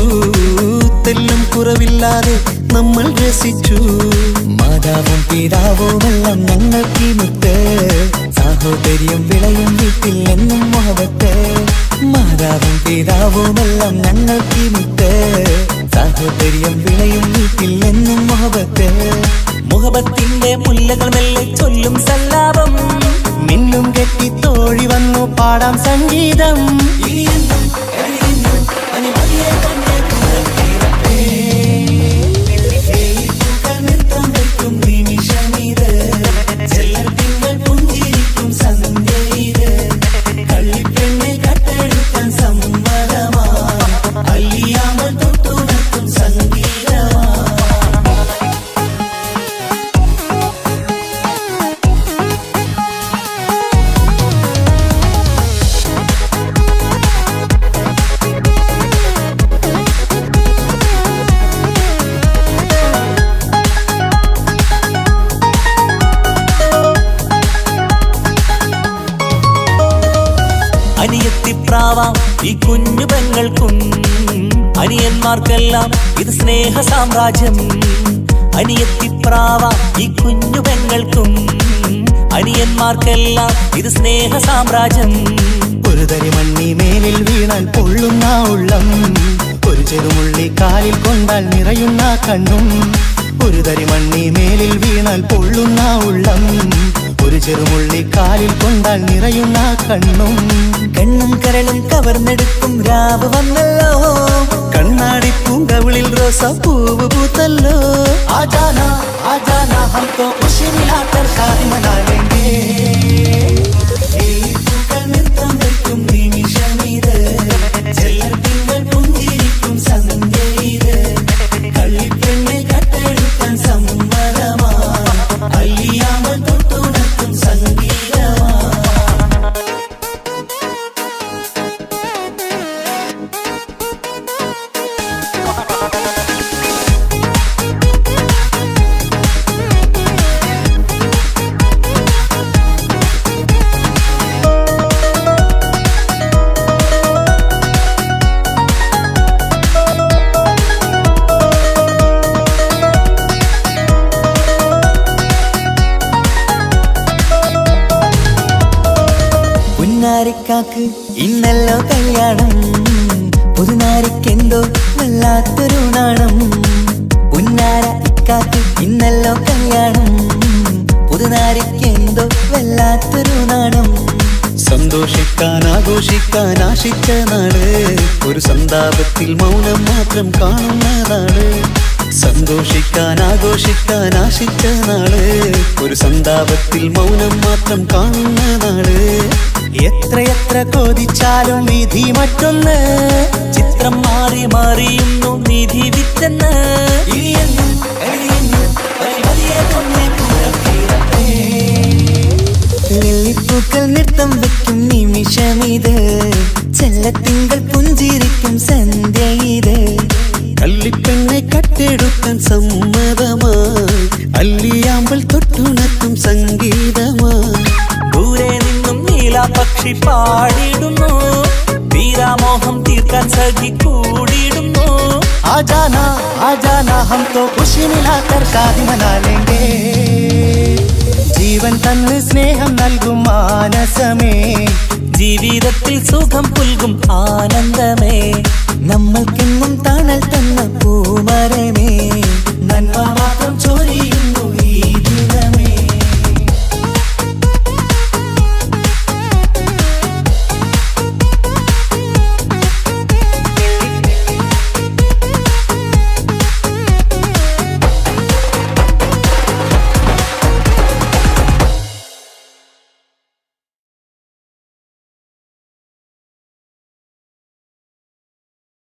S2: തെല്ലും കുറവില്ലാതെ നമ്മൾ രസിച്ചു
S4: മാതാവും പിതാവുമെല്ലാം ഞങ്ങൾക്ക് മുത്ത് സാഹോദര്യം വിളയും വീട്ടിൽ എന്നും മുഹബത്ത് മാതാവും പിതാവുമെല്ലാം ഞങ്ങൾക്ക് മുത്ത് സാഹോദര്യം വിളയും വീട്ടിൽ എന്നും മുഹബത്ത്
S3: മുഹബത്തിന്റെ മുല്ലകൾ മെല്ലെ ചൊല്ലും സല്ലാപം
S4: മിന്നും കെട്ടി തോഴി വന്നു പാടാം സംഗീതം
S1: നൃത്തം വെക്കും നിമിഷമിത് ചെല്ലത്തിങ്കൾ പുഞ്ചിരിക്കും സന്ധ്യയിത് കള്ളിപ്പെണ്ണെ കട്ടെടുക്കാൻ സമ്മതമാ അല്ലിയാമൽ തൊട്ടുണർത്തും സംഗീതമാ
S3: അനിയത്തിപ്രാവാം ഈ കുഞ്ഞു പെങ്ങൾക്കും അനിയന്മാർക്കെല്ലാം ഇത് സ്നേഹ സാമ്രാജ്യം അനിയത്തിപ്രാവാം ഈ കുഞ്ഞു പെങ്ങൾക്കും അനിയന്മാർക്കെല്ലാം ഇത് സ്നേഹ സാമ്രാജ്യം
S4: ഒരു തരി മണ്ണി മേലിൽ വീണാൽ പൊള്ളുന്ന ഉള്ളം ഒരു ചെറുമുള്ളി കാലിൽ കൊണ്ടാൽ നിറയുന്ന കണ്ണും ഒരു തരി മണ്ണി മേലിൽ വീണാൽ പൊള്ളുന്ന ഉള്ളം ഒരു ചെറുമുള്ളി കാലിൽ കൊണ്ടാൽ നിറയുന്ന കണ്ണും കണ്ണും കരളും കവർന്നെടുക്കും രാവ് വന്നല്ലോ കണ്ണാടി പൂങ്കവിളിൽ റോസ പൂവ് പൂത്തല്ലോ ആജാന ഹം തോ ഖുശി മിലാക്കർ ഷാദി മനാ ലേംഗേ
S1: നൃത്തം വെക്കും നിമിഷമിത് ചെല്ലത്തിങ്കൾ പുഞ്ചിരിക്കും സന്ധ്യയിത് കള്ളിപ്പെണ്ണെ കട്ടെടുക്കാൻ സമ്മതമാ അല്ലിയാമൽ തൊട്ടുണർത്തും സംഗീതമാ
S4: പുന്നാരിക്കാക്ക് ഇന്നല്ലോ കല്യാണം പുതുനാരിക്കെന്തോ വല്ലാത്തൊരു നാണം പുന്നാര ഇക്കാക്ക് ഇന്നല്ലോ കല്യാണം പുതുനാരിക്കെന്തോ വല്ലാത്തൊരു നാണം
S2: സന്തോഷിക്കാൻ ആഘോഷിക്കാൻ ആശിച്ച നാട് ഒരു സന്താപത്തിൽ മൗനം മാത്രം കാണുന്ന നാട് സന്തോഷിക്കാൻ ആഘോഷിക്കാൻ ആശിച്ച നാട് ഒരു സന്താപത്തിൽ മൗനം മാത്രം കാണുന്ന നാട്
S4: എത്രയെത്ര കൊതിച്ചാലും വിധി മറ്റൊന്ന്
S3: ചിത്രം മാറി മാറിയുന്നു നിധി വിറ്റെന്ന്
S4: ലില്ലിപ്പൂക്കൾ നൃത്തം വെക്കും നിമിഷമിത് ചെല്ലത്തിങ്കൾ പുഞ്ചിരിക്കും സന്ധ്യ ഇത്
S2: കള്ളിപ്പെണ്ണെ കട്ടെടുക്കാൻ സമ്മതമായി അല്ലിയാമ്പൽ തൊട്ടുണർത്തും സംഗീതമായി
S3: ദൂരെ നിന്നും നീലാപക്ഷി പാടിയിടുന്നു തീരാമോഹം തീർക്കാൻ സഖി കൂടിയിടുന്നു
S4: आजाना हम तो खुशी मिलाकर शादी मना लेंगे ജീവൻ തന്ന് സ്നേഹം നൽകും മാനസമേ,
S3: ജീവിതത്തിൽ സുഖം പുൽകും ആനന്ദമേ,
S1: നമ്മൾക്കെന്നും തണൽ തന്ന പൂമരമേ